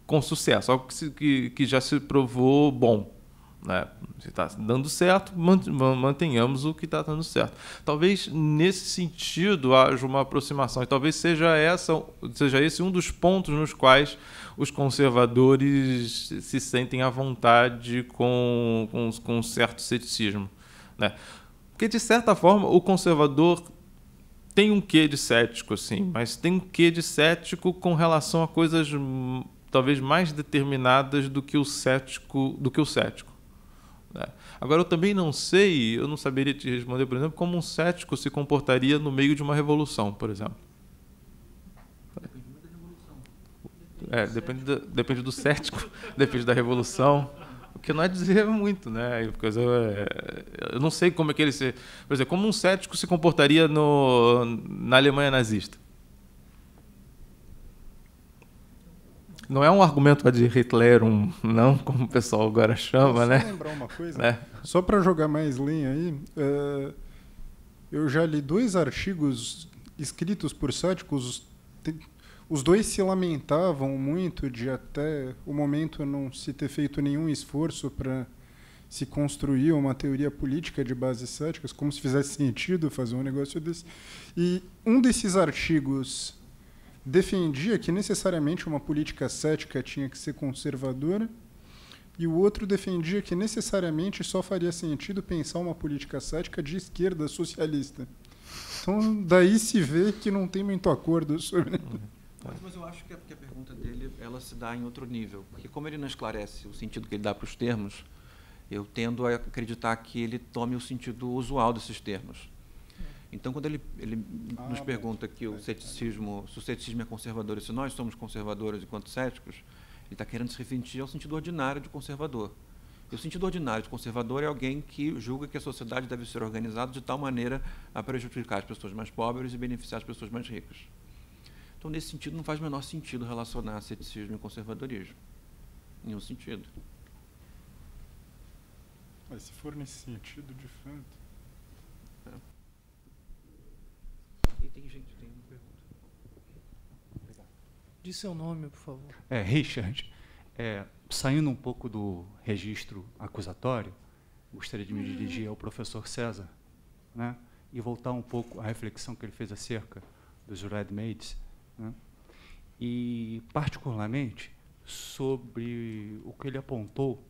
[SPEAKER 4] com sucesso, algo que já se provou bom. Né? Se está dando certo, mantenhamos o que está dando certo. Talvez nesse sentido haja uma aproximação, e talvez seja esse um dos pontos nos quais os conservadores se sentem à vontade com um certo ceticismo. Né? Porque, de certa forma, o conservador tem um quê de cético, assim, mas tem um quê de cético com relação a coisas talvez mais determinadas do que o cético. Agora, eu também não sei, eu não saberia te responder, por exemplo, como um cético se comportaria no meio de uma revolução, por exemplo. Depende do cético, depende da revolução, o que não é dizer muito, né? Eu não sei como é que ele se... Por exemplo, como um cético se comportaria na Alemanha nazista. Não é um argumento de Hitler, não, como o pessoal agora chama, né?
[SPEAKER 7] Só lembrar uma coisa,
[SPEAKER 4] né?
[SPEAKER 7] Só para jogar mais lenha aí, eu já li 2 artigos escritos por céticos, os 2 se lamentavam muito de até o momento não se ter feito nenhum esforço para se construir uma teoria política de bases céticas, como se fizesse sentido fazer um negócio desse. E um desses artigos defendia que necessariamente uma política cética tinha que ser conservadora, e o outro defendia que necessariamente só faria sentido pensar uma política cética de esquerda socialista. Então, daí se vê que não tem muito acordo sobre...
[SPEAKER 6] Mas eu acho que a pergunta dele ela se dá em outro nível, porque como ele não esclarece o sentido que ele dá para os termos, eu tendo a acreditar que ele tome o sentido usual desses termos. Então, quando ele nos pergunta que se o ceticismo é conservador e se nós somos conservadores enquanto céticos, ele está querendo se referir ao sentido ordinário de conservador. E o sentido ordinário de conservador é alguém que julga que a sociedade deve ser organizada de tal maneira a prejudicar as pessoas mais pobres e beneficiar as pessoas mais ricas. Então, nesse sentido, não faz o menor sentido relacionar ceticismo e conservadorismo. Em nenhum sentido.
[SPEAKER 7] Mas se for nesse sentido, de fato...
[SPEAKER 6] Tem uma pergunta.
[SPEAKER 1] Diz seu nome, por favor.
[SPEAKER 8] Richard, saindo um pouco do registro acusatório, gostaria de me dirigir ao professor César, né, e voltar um pouco à reflexão que ele fez acerca dos ready-mades, né, e, particularmente, sobre o que ele apontou,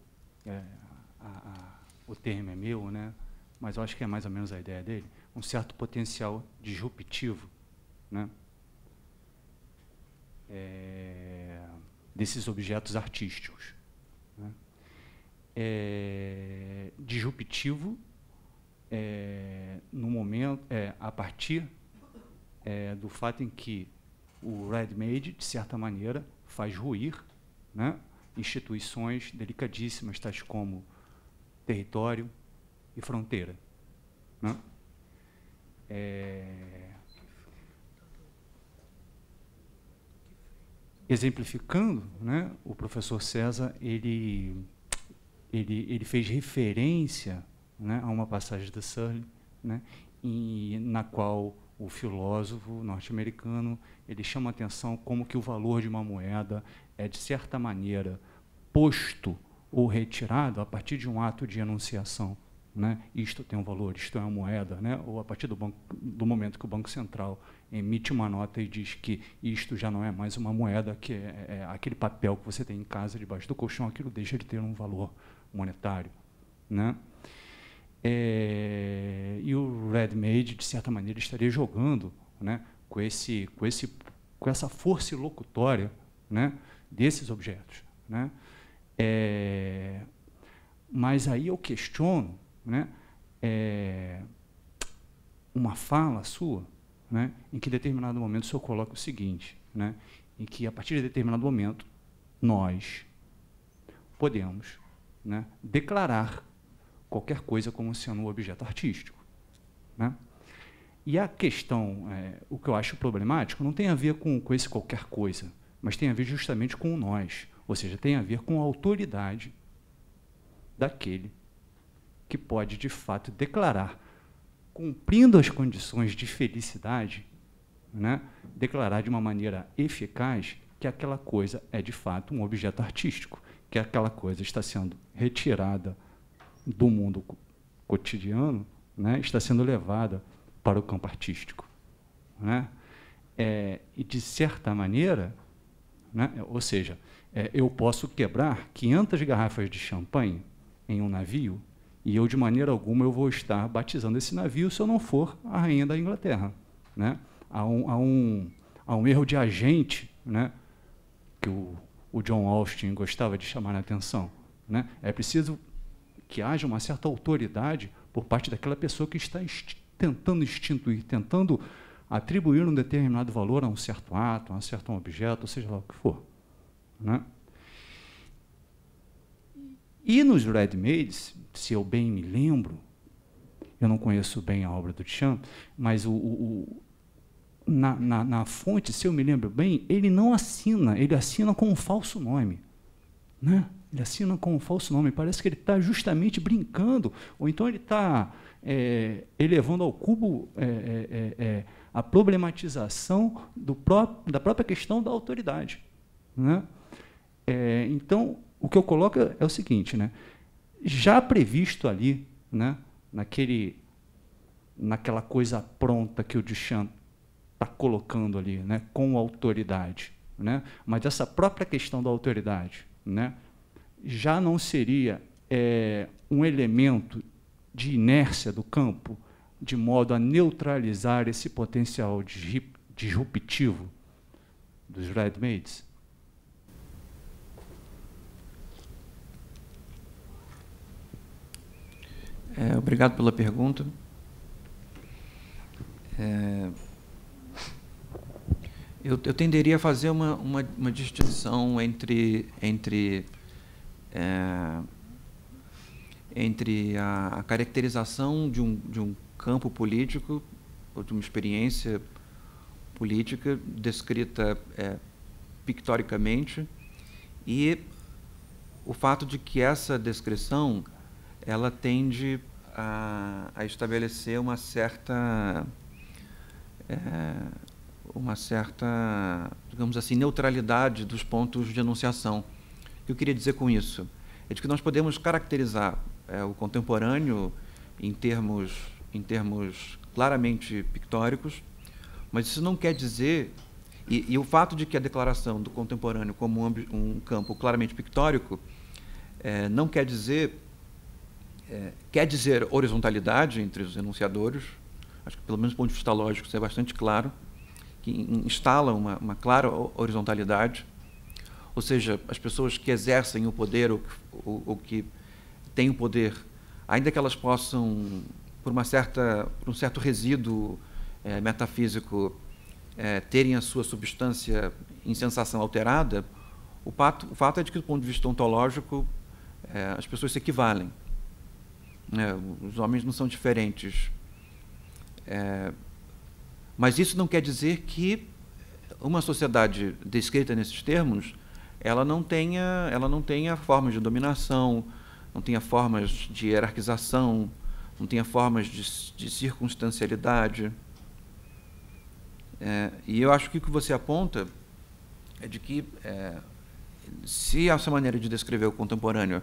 [SPEAKER 8] o termo é meu, né, mas eu acho que é mais ou menos a ideia dele, um certo potencial disruptivo, né, desses objetos artísticos. Né. Disruptivo no momento, a partir do fato em que o ready-made, de certa maneira, faz ruir, né, instituições delicadíssimas, tais como território e fronteira. Né. Exemplificando, né, o professor César ele fez referência, né, a uma passagem da Searle, né, na qual o filósofo norte-americano ele chama a atenção como que o valor de uma moeda é, de certa maneira, posto ou retirado a partir de um ato de enunciação. Né? Isto tem um valor, isto é uma moeda, né? Ou a partir do momento que o Banco Central emite uma nota e diz que isto já não é mais uma moeda, que é aquele papel que você tem em casa debaixo do colchão, aquilo deixa de ter um valor monetário. Né? E o ready-made, de certa maneira, estaria jogando, né, com essa força locutória, né, desses objetos. Né? Mas aí eu questiono, né, uma fala sua, né, em que em determinado momento o senhor coloca o seguinte, né, em que a partir de determinado momento nós podemos, né, declarar qualquer coisa como sendo um objeto artístico. Né. E a questão, o que eu acho problemático, não tem a ver com esse qualquer coisa, mas tem a ver justamente com o nós, ou seja, tem a ver com a autoridade daquele que pode, de fato, declarar, cumprindo as condições de felicidade, né, declarar de uma maneira eficaz que aquela coisa é, de fato, um objeto artístico, que aquela coisa está sendo retirada do mundo cotidiano, né, está sendo levada para o campo artístico. Né? E, de certa maneira, né, ou seja, eu posso quebrar 500 garrafas de champanhe em um navio e eu, de maneira alguma, eu vou estar batizando esse navio se eu não for a rainha da Inglaterra. Né? Há um erro de agente, né, que o John Austin gostava de chamar a atenção. Né? É preciso que haja uma certa autoridade por parte daquela pessoa que está tentando instituir, tentando atribuir um determinado valor a um certo ato, a um certo objeto, seja lá o que for. Né? E nos Ready-Mades, se eu bem me lembro, eu não conheço bem a obra do Duchamp, mas na fonte, se eu me lembro bem, ele não assina, ele assina com um falso nome. Né? Ele assina com um falso nome, parece que ele está justamente brincando, ou então ele está elevando ao cubo a problematização da própria questão da autoridade. Né? Então, o que eu coloco é o seguinte, né? Já previsto ali, né, naquela coisa pronta que o Duchamp está colocando ali, né, com autoridade, né? Mas essa própria questão da autoridade, né, já não seria um elemento de inércia do campo, de modo a neutralizar esse potencial disruptivo dos Ready-Mades?
[SPEAKER 6] Obrigado pela pergunta. Eu tenderia a fazer uma distinção entre a caracterização de um campo político, ou de uma experiência política descrita pictoricamente, e o fato de que essa descrição ela tende a estabelecer uma certa, digamos assim, neutralidade dos pontos de enunciação. O que eu queria dizer com isso é de que nós podemos caracterizar o contemporâneo em termos claramente pictóricos, mas isso não quer dizer, e o fato de que a declaração do contemporâneo como um campo claramente pictórico não quer dizer horizontalidade entre os enunciadores. Acho que, pelo menos do ponto de vista lógico, isso é bastante claro, que instala uma clara horizontalidade, ou seja, as pessoas que exercem o poder ou que têm o poder, ainda que elas possam, por um certo resíduo metafísico, terem a sua substância em sensação alterada, o fato é de que, do ponto de vista ontológico, as pessoas se equivalem. Os homens não são diferentes. Mas isso não quer dizer que uma sociedade descrita nesses termos ela não tenha formas de dominação, não tenha formas de hierarquização, não tenha formas de circunstancialidade. E eu acho que o que você aponta é de que, se essa maneira de descrever o contemporâneo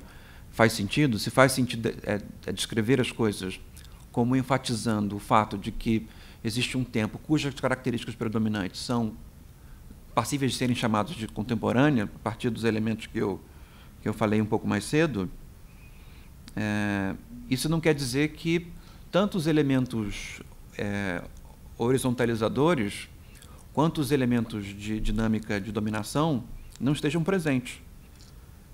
[SPEAKER 6] faz sentido, se faz sentido descrever as coisas como enfatizando o fato de que existe um tempo cujas características predominantes são passíveis de serem chamados de contemporânea, a partir dos elementos que eu falei um pouco mais cedo, isso não quer dizer que tanto os elementos horizontalizadores quanto os elementos de dinâmica de dominação não estejam presentes.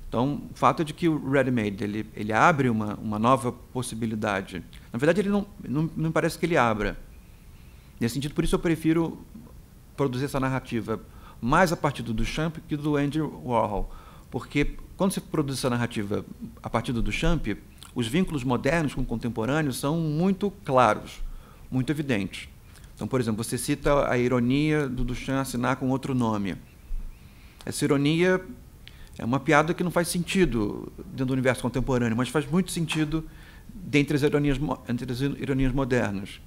[SPEAKER 6] Então, o fato é de que o Ready-Made ele abre uma nova possibilidade. Na verdade, ele não me parece que ele abra. Nesse sentido, por isso eu prefiro produzir essa narrativa mais a partir do Duchamp que do Andy Warhol. Porque, quando você produz essa narrativa a partir do Duchamp, os vínculos modernos com o contemporâneo são muito claros, muito evidentes. Então, por exemplo, você cita a ironia do Duchamp assinar com outro nome. Essa ironia é uma piada que não faz sentido dentro do universo contemporâneo, mas faz muito sentido dentre as ironias modernas.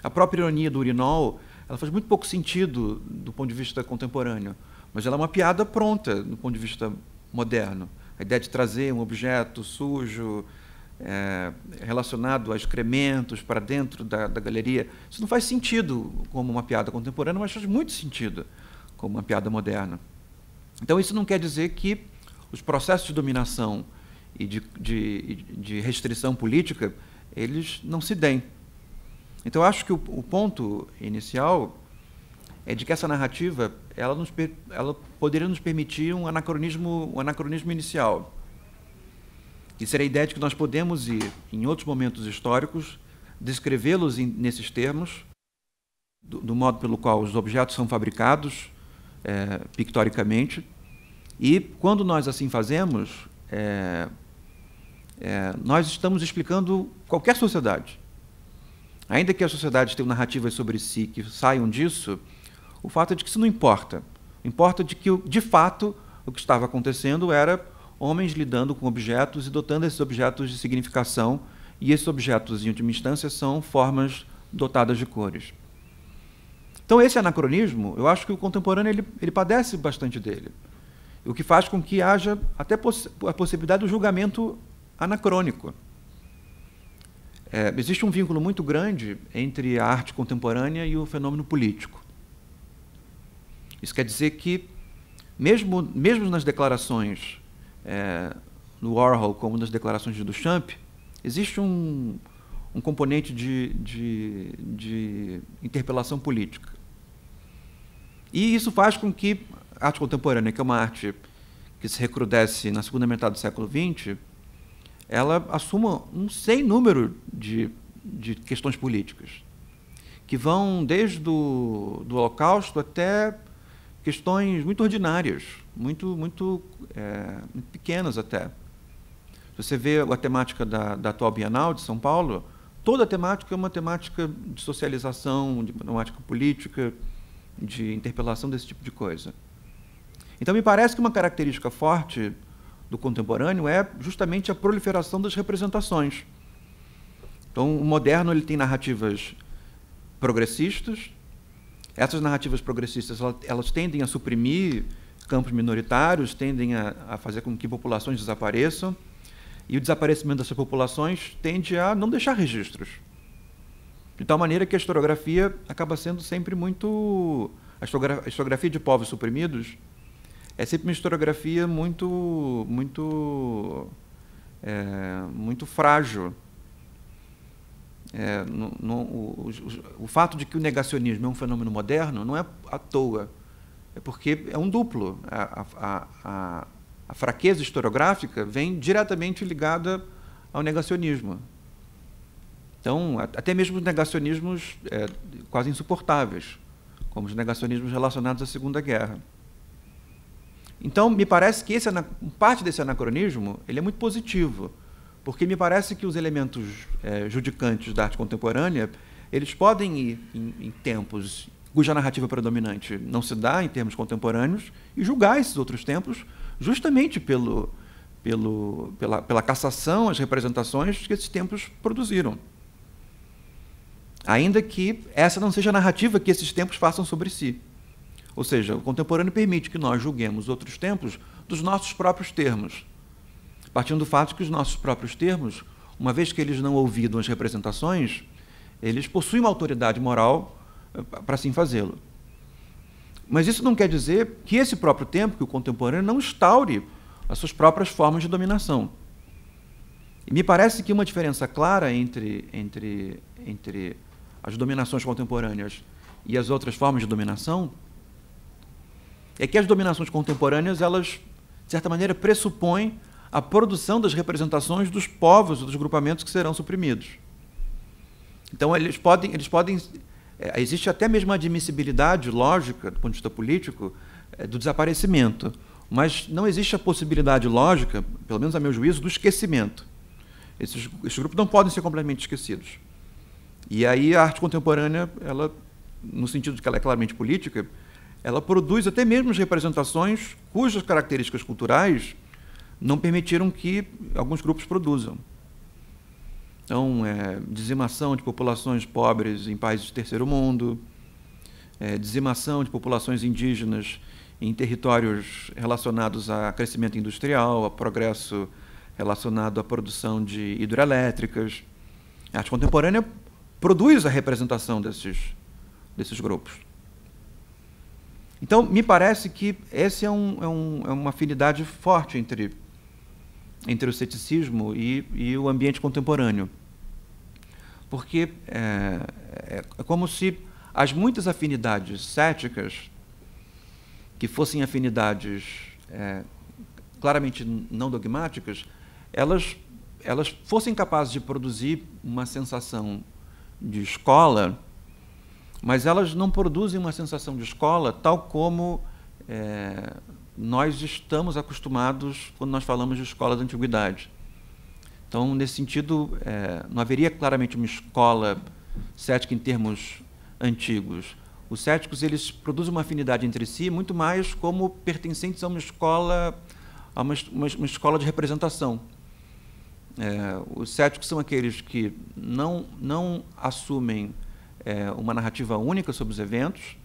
[SPEAKER 6] A própria ironia do urinol, ela faz muito pouco sentido do ponto de vista contemporâneo, mas ela é uma piada pronta do ponto de vista moderno. A ideia de trazer um objeto sujo, relacionado a excrementos para dentro da galeria, isso não faz sentido como uma piada contemporânea, mas faz muito sentido como uma piada moderna. Então, isso não quer dizer que os processos de dominação e de restrição política, eles não se deem. Então, eu acho que o ponto inicial é de que essa narrativa ela poderia nos permitir um anacronismo inicial, que seria a ideia de que nós podemos ir, em outros momentos históricos, descrevê-los nesses termos, do modo pelo qual os objetos são fabricados pictoricamente, e, quando nós assim fazemos, nós estamos explicando qualquer sociedade. Ainda que as sociedades tenham narrativas sobre si que saiam disso, o fato é de que isso não importa. Importa de que, de fato, o que estava acontecendo era homens lidando com objetos e dotando esses objetos de significação, e esses objetos, em última instância, são formas dotadas de cores. Então, esse anacronismo, eu acho que o contemporâneo ele padece bastante dele, o que faz com que haja até a possibilidade do julgamento anacrônico. Existe um vínculo muito grande entre a arte contemporânea e o fenômeno político. Isso quer dizer que, mesmo nas declarações do Warhol, como nas declarações de Duchamp, existe um componente de interpelação política. E isso faz com que a arte contemporânea, que é uma arte que se recrudesce na segunda metade do século XX, ela assuma um sem número de questões políticas, que vão desde do Holocausto até questões muito ordinárias, muito pequenas até. Se você vê a temática da atual Bienal de São Paulo, toda a temática é uma temática de socialização, de temática política, de interpelação desse tipo de coisa. Então, me parece que uma característica forte do contemporâneo é justamente a proliferação das representações. Então, o moderno ele tem narrativas progressistas. Essas narrativas progressistas elas tendem a suprimir campos minoritários, tendem a fazer com que populações desapareçam, e o desaparecimento dessas populações tende a não deixar registros. De tal maneira que a historiografia acaba sendo sempre muito... A historiografia de povos suprimidos é sempre uma historiografia muito frágil. O fato de que o negacionismo é um fenômeno moderno não é à toa, é porque é um duplo. A fraqueza historiográfica vem diretamente ligada ao negacionismo. Então, até mesmo os negacionismos quase insuportáveis, como os negacionismos relacionados à Segunda Guerra. Então, me parece que parte desse anacronismo ele é muito positivo, porque me parece que os elementos judicantes da arte contemporânea eles podem ir em tempos cuja narrativa predominante não se dá em termos contemporâneos e julgar esses outros tempos justamente pela cassação às representações que esses tempos produziram. Ainda que essa não seja a narrativa que esses tempos façam sobre si. Ou seja, o contemporâneo permite que nós julguemos outros tempos dos nossos próprios termos, partindo do fato que os nossos próprios termos, uma vez que eles não ouvidam as representações, eles possuem uma autoridade moral para assim fazê-lo. Mas isso não quer dizer que esse próprio tempo, que o contemporâneo, não instaure as suas próprias formas de dominação. E me parece que uma diferença clara entre as dominações contemporâneas e as outras formas de dominação é que as dominações contemporâneas, elas, de certa maneira, pressupõem a produção das representações dos povos ou dos grupamentos que serão suprimidos. Então, eles podem existe até mesmo a admissibilidade lógica, do ponto de vista político, do desaparecimento, mas não existe a possibilidade lógica, pelo menos a meu juízo, do esquecimento. Esses grupos não podem ser completamente esquecidos. E aí a arte contemporânea ela no sentido de que ela é claramente política, ela produz até mesmo representações cujas características culturais não permitiram que alguns grupos produzam. Então, dizimação de populações pobres em países de terceiro mundo, dizimação de populações indígenas em territórios relacionados a crescimento industrial, a progresso relacionado à produção de hidrelétricas. A arte contemporânea produz a representação desses grupos. Então, me parece que essa é uma afinidade forte entre o ceticismo e o ambiente contemporâneo. Porque é como se as muitas afinidades céticas, que fossem afinidades claramente não dogmáticas, elas fossem capazes de produzir uma sensação de escola, mas elas não produzem uma sensação de escola tal como nós estamos acostumados quando nós falamos de escola da antiguidade. Então, nesse sentido, não haveria claramente uma escola cética em termos antigos. Os céticos, eles produzem uma afinidade entre si muito mais como pertencentes a uma escola, uma escola de representação. Os céticos são aqueles que não assumem uma narrativa única sobre os eventos.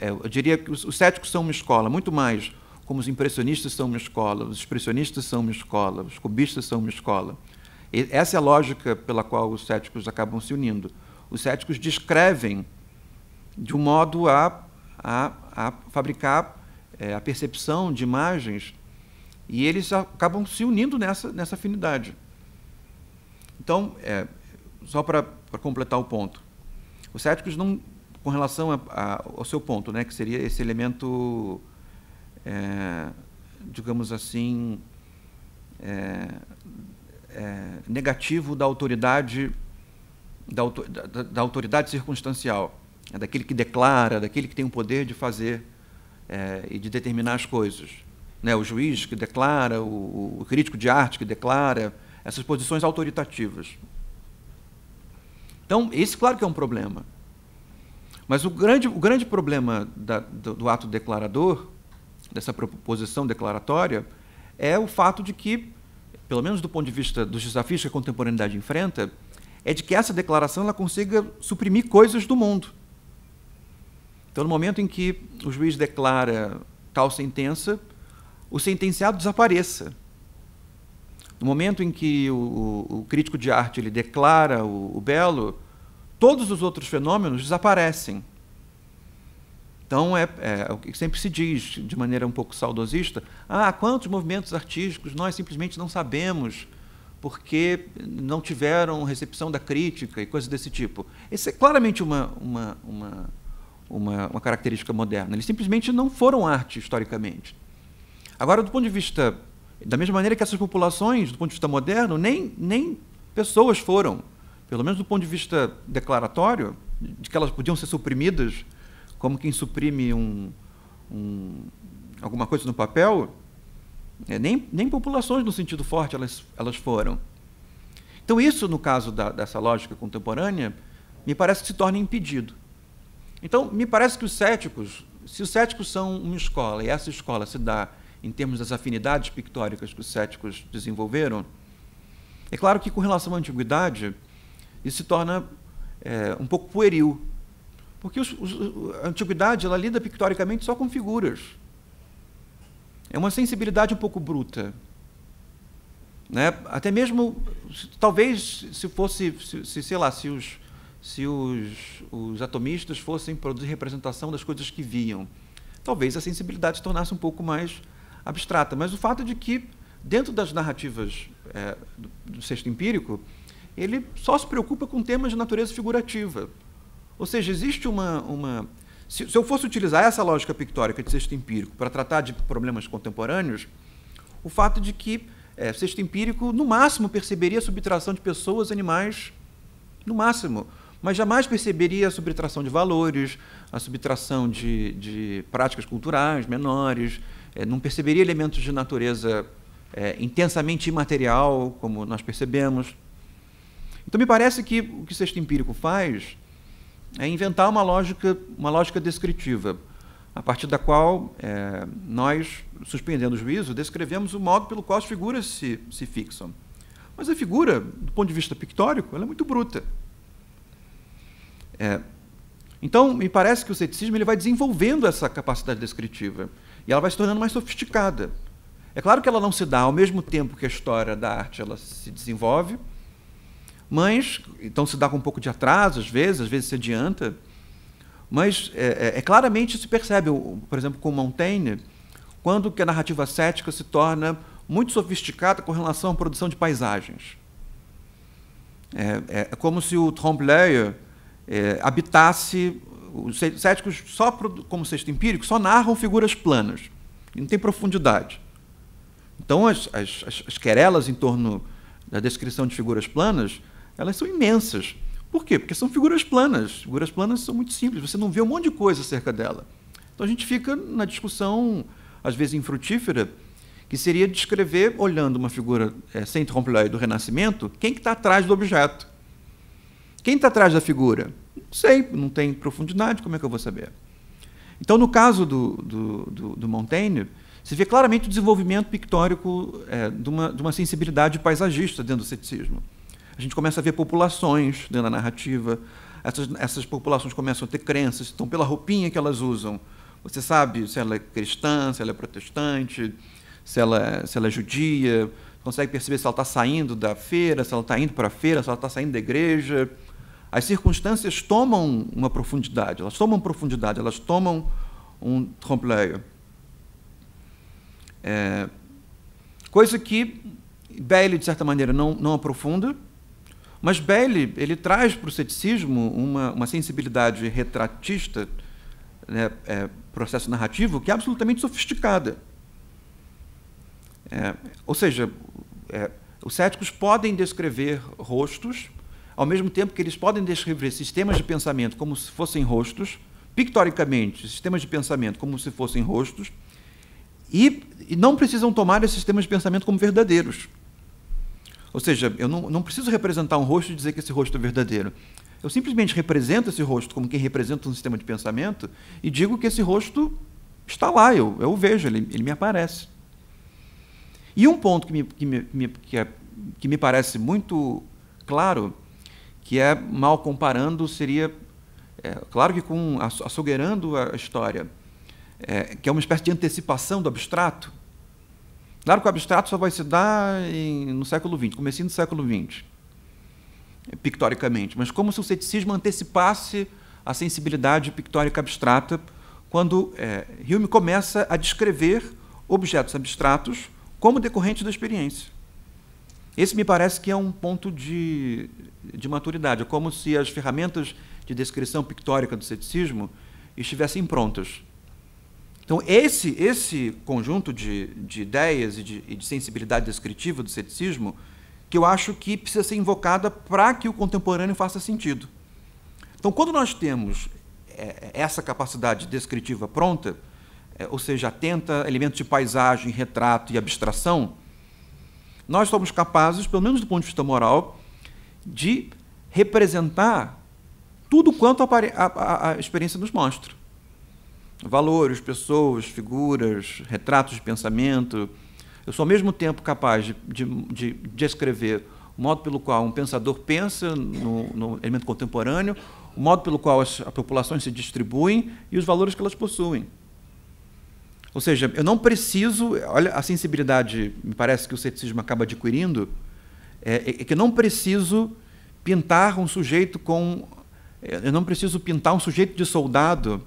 [SPEAKER 6] Eu diria que os céticos são uma escola, muito mais como os impressionistas são uma escola, os expressionistas são uma escola, os cubistas são uma escola. Essa é a lógica pela qual os céticos acabam se unindo. Os céticos descrevem de um modo a fabricar a percepção de imagens, e eles acabam se unindo nessa afinidade. Então, só para completar o ponto, os céticos não, com relação ao seu ponto, né, que seria esse elemento, digamos assim, negativo da autoridade, da autoridade circunstancial, daquele que declara, daquele que tem o poder de fazer e de determinar as coisas. Né, o juiz que declara, o crítico de arte que declara, essas posições autoritativas. Então, esse, claro que é um problema. Mas o grande problema do ato declarador, dessa proposição declaratória, é o fato de que, pelo menos do ponto de vista dos desafios que a contemporaneidade enfrenta, é de que essa declaração ela consiga suprimir coisas do mundo. Então, no momento em que o juiz declara tal sentença, o sentenciado desapareça. No momento em que o crítico de arte ele declara o belo, todos os outros fenômenos desaparecem. Então, é o que sempre se diz, de maneira um pouco saudosista, quantos movimentos artísticos nós simplesmente não sabemos porque não tiveram recepção da crítica e coisas desse tipo. Essa é claramente uma característica moderna. Eles simplesmente não foram arte, historicamente. Agora, do ponto de vista, da mesma maneira que essas populações, do ponto de vista moderno, nem pessoas foram, pelo menos do ponto de vista declaratório, de que elas podiam ser suprimidas, como quem suprime alguma coisa no papel, nem populações no sentido forte elas foram. Então, isso, no caso dessa lógica contemporânea, me parece que se torna impedido. Então, me parece que os céticos, se os céticos são uma escola, e essa escola se dá em termos das afinidades pictóricas que os céticos desenvolveram, é claro que, com relação à antiguidade, isso se torna um pouco pueril, porque a antiguidade ela lida pictoricamente só com figuras. É uma sensibilidade um pouco bruta. Né? Até mesmo, talvez, se os atomistas fossem produzir representação das coisas que viam, talvez a sensibilidade se tornasse um pouco mais abstrata. Mas o fato de que, dentro das narrativas do sexto empírico, ele só se preocupa com temas de natureza figurativa. Ou seja, existe se eu fosse utilizar essa lógica pictórica de sexto empírico para tratar de problemas contemporâneos, o fato de que sexto empírico, no máximo, perceberia a subtração de pessoas, animais, no máximo, mas jamais perceberia a subtração de valores, a subtração de práticas culturais menores, não perceberia elementos de natureza intensamente imaterial, como nós percebemos. Então, me parece que o que o sexto empírico faz é inventar uma lógica descritiva, a partir da qual nós, suspendendo o juízo, descrevemos o modo pelo qual as figuras se fixam. Mas a figura, do ponto de vista pictórico, ela é muito bruta. Então, me parece que o ceticismo ele vai desenvolvendo essa capacidade descritiva, e ela vai se tornando mais sofisticada. É claro que ela não se dá ao mesmo tempo que a história da arte ela se desenvolve, mas, então se dá com um pouco de atraso, às vezes se adianta, mas claramente se percebe, por exemplo, com Montaigne, quando que a narrativa cética se torna muito sofisticada com relação à produção de paisagens. É como se o trompe-l'œil habitasse... Os céticos, só como texto empírico, só narram figuras planas, e não tem profundidade. Então, as querelas em torno da descrição de figuras planas, elas são imensas. Por quê? Porque são figuras planas. Figuras planas são muito simples, você não vê um monte de coisa acerca dela. Então, a gente fica na discussão, às vezes infrutífera, que seria descrever, olhando uma figura sem trompe-l'œil do Renascimento, quem que está atrás do objeto. Quem está atrás da figura? Não sei, não tem profundidade, como é que eu vou saber? Então, no caso do Montaigne, se vê claramente o desenvolvimento pictórico de uma sensibilidade paisagista dentro do ceticismo. A gente começa a ver populações dentro da narrativa, essas populações começam a ter crenças, então, pela roupinha que elas usam, você sabe se ela é cristã, se ela é protestante, se ela é judia, consegue perceber se ela está saindo da feira, se ela está indo para a feira, se ela está saindo da igreja. As circunstâncias tomam uma profundidade, elas tomam um trompe-l'œil. Coisa que Bailey, de certa maneira, não aprofunda, mas Bailey ele traz para o ceticismo uma sensibilidade retratista, né, processo narrativo, que é absolutamente sofisticada. Ou seja, os céticos podem descrever rostos, ao mesmo tempo que eles podem descrever sistemas de pensamento como se fossem rostos, pictoricamente, sistemas de pensamento como se fossem rostos, e não precisam tomar esses sistemas de pensamento como verdadeiros. Ou seja, eu não preciso representar um rosto e dizer que esse rosto é verdadeiro. Eu simplesmente represento esse rosto como quem representa um sistema de pensamento e digo que esse rosto está lá, eu o vejo, ele me aparece. E um ponto que me parece muito claro, que mal comparando, seria, claro que açougueirando a história, que é uma espécie de antecipação do abstrato. Claro que o abstrato só vai se dar no século XX, comecinho do século XX, pictoricamente, mas como se o ceticismo antecipasse a sensibilidade pictórica abstrata, quando Hume começa a descrever objetos abstratos como decorrentes da experiência. Esse me parece que é um ponto de maturidade. É como se as ferramentas de descrição pictórica do ceticismo estivessem prontas. Então, esse conjunto de ideias e de sensibilidade descritiva do ceticismo, que eu acho que precisa ser invocada para que o contemporâneo faça sentido. Então, quando nós temos essa capacidade descritiva pronta, ou seja, atenta a elementos de paisagem, retrato e abstração, nós somos capazes, pelo menos do ponto de vista moral, de representar tudo quanto a experiência nos mostra. Valores, pessoas, figuras, retratos de pensamento. Eu sou, ao mesmo tempo, capaz de descrever o modo pelo qual um pensador pensa no elemento contemporâneo, o modo pelo qual as populações se distribuem e os valores que elas possuem. Ou seja, eu não preciso... Olha, a sensibilidade, me parece que o ceticismo acaba adquirindo, que eu não preciso pintar um sujeito com... Eu não preciso pintar um sujeito de soldado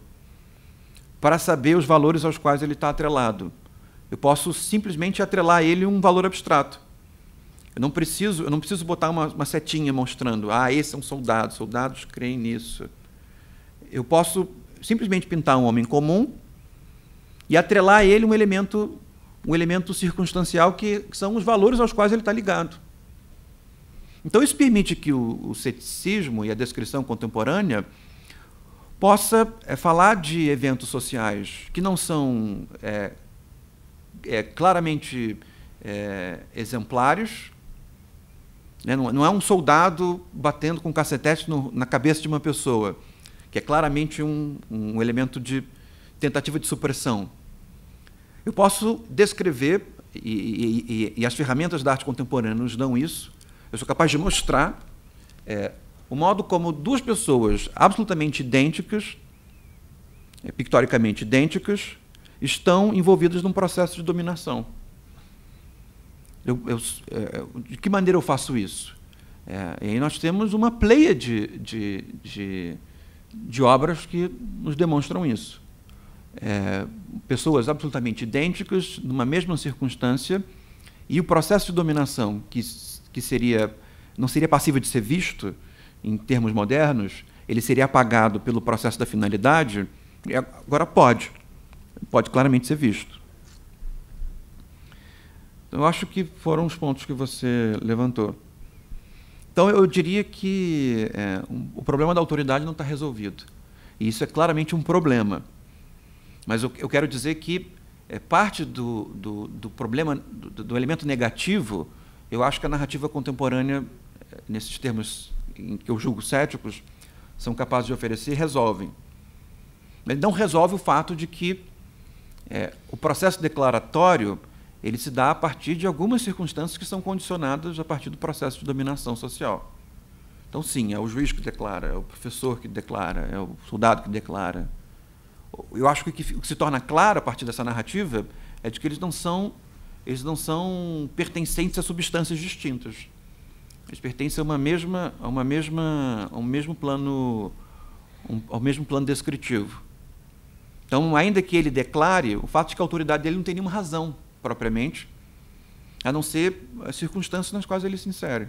[SPEAKER 6] para saber os valores aos quais ele está atrelado. Eu posso simplesmente atrelar a ele um valor abstrato. Eu não preciso botar uma setinha mostrando, esse é um soldado, soldados creem nisso. Eu posso simplesmente pintar um homem comum e atrelar a ele um elemento circunstancial que são os valores aos quais ele está ligado. Então, isso permite que o ceticismo e a descrição contemporânea possa falar de eventos sociais que não são claramente exemplares, né? Não é um soldado batendo com um cacetete na cabeça de uma pessoa, que é claramente um elemento de tentativa de supressão. Eu posso descrever, e as ferramentas da arte contemporânea nos dão isso, eu sou capaz de mostrar o modo como duas pessoas absolutamente idênticas, pictoricamente idênticas, estão envolvidas num processo de dominação. De que maneira eu faço isso? E aí nós temos uma pleia de obras que nos demonstram isso. Pessoas absolutamente idênticas, numa mesma circunstância, e o processo de dominação, que não seria passível de ser visto em termos modernos, ele seria apagado pelo processo da finalidade, e agora pode claramente ser visto. Então, eu acho que foram os pontos que você levantou. Então, eu diria que o problema da autoridade não está resolvido. E isso é claramente um problema. Mas eu quero dizer que parte do problema, do elemento negativo, eu acho que a narrativa contemporânea, nesses termos em que eu julgo céticos, são capazes de oferecer, resolvem. Ele não resolve o fato de que o processo declaratório ele se dá a partir de algumas circunstâncias que são condicionadas a partir do processo de dominação social. Então, sim, é o juiz que declara, é o professor que declara, é o soldado que declara. Eu acho que o que se torna claro a partir dessa narrativa é de que eles não são pertencentes a substâncias distintas. Eles pertencem ao mesmo plano descritivo. Então, ainda que ele declare, o fato de que a autoridade dele não tem nenhuma razão propriamente, a não ser as circunstâncias nas quais ele se insere.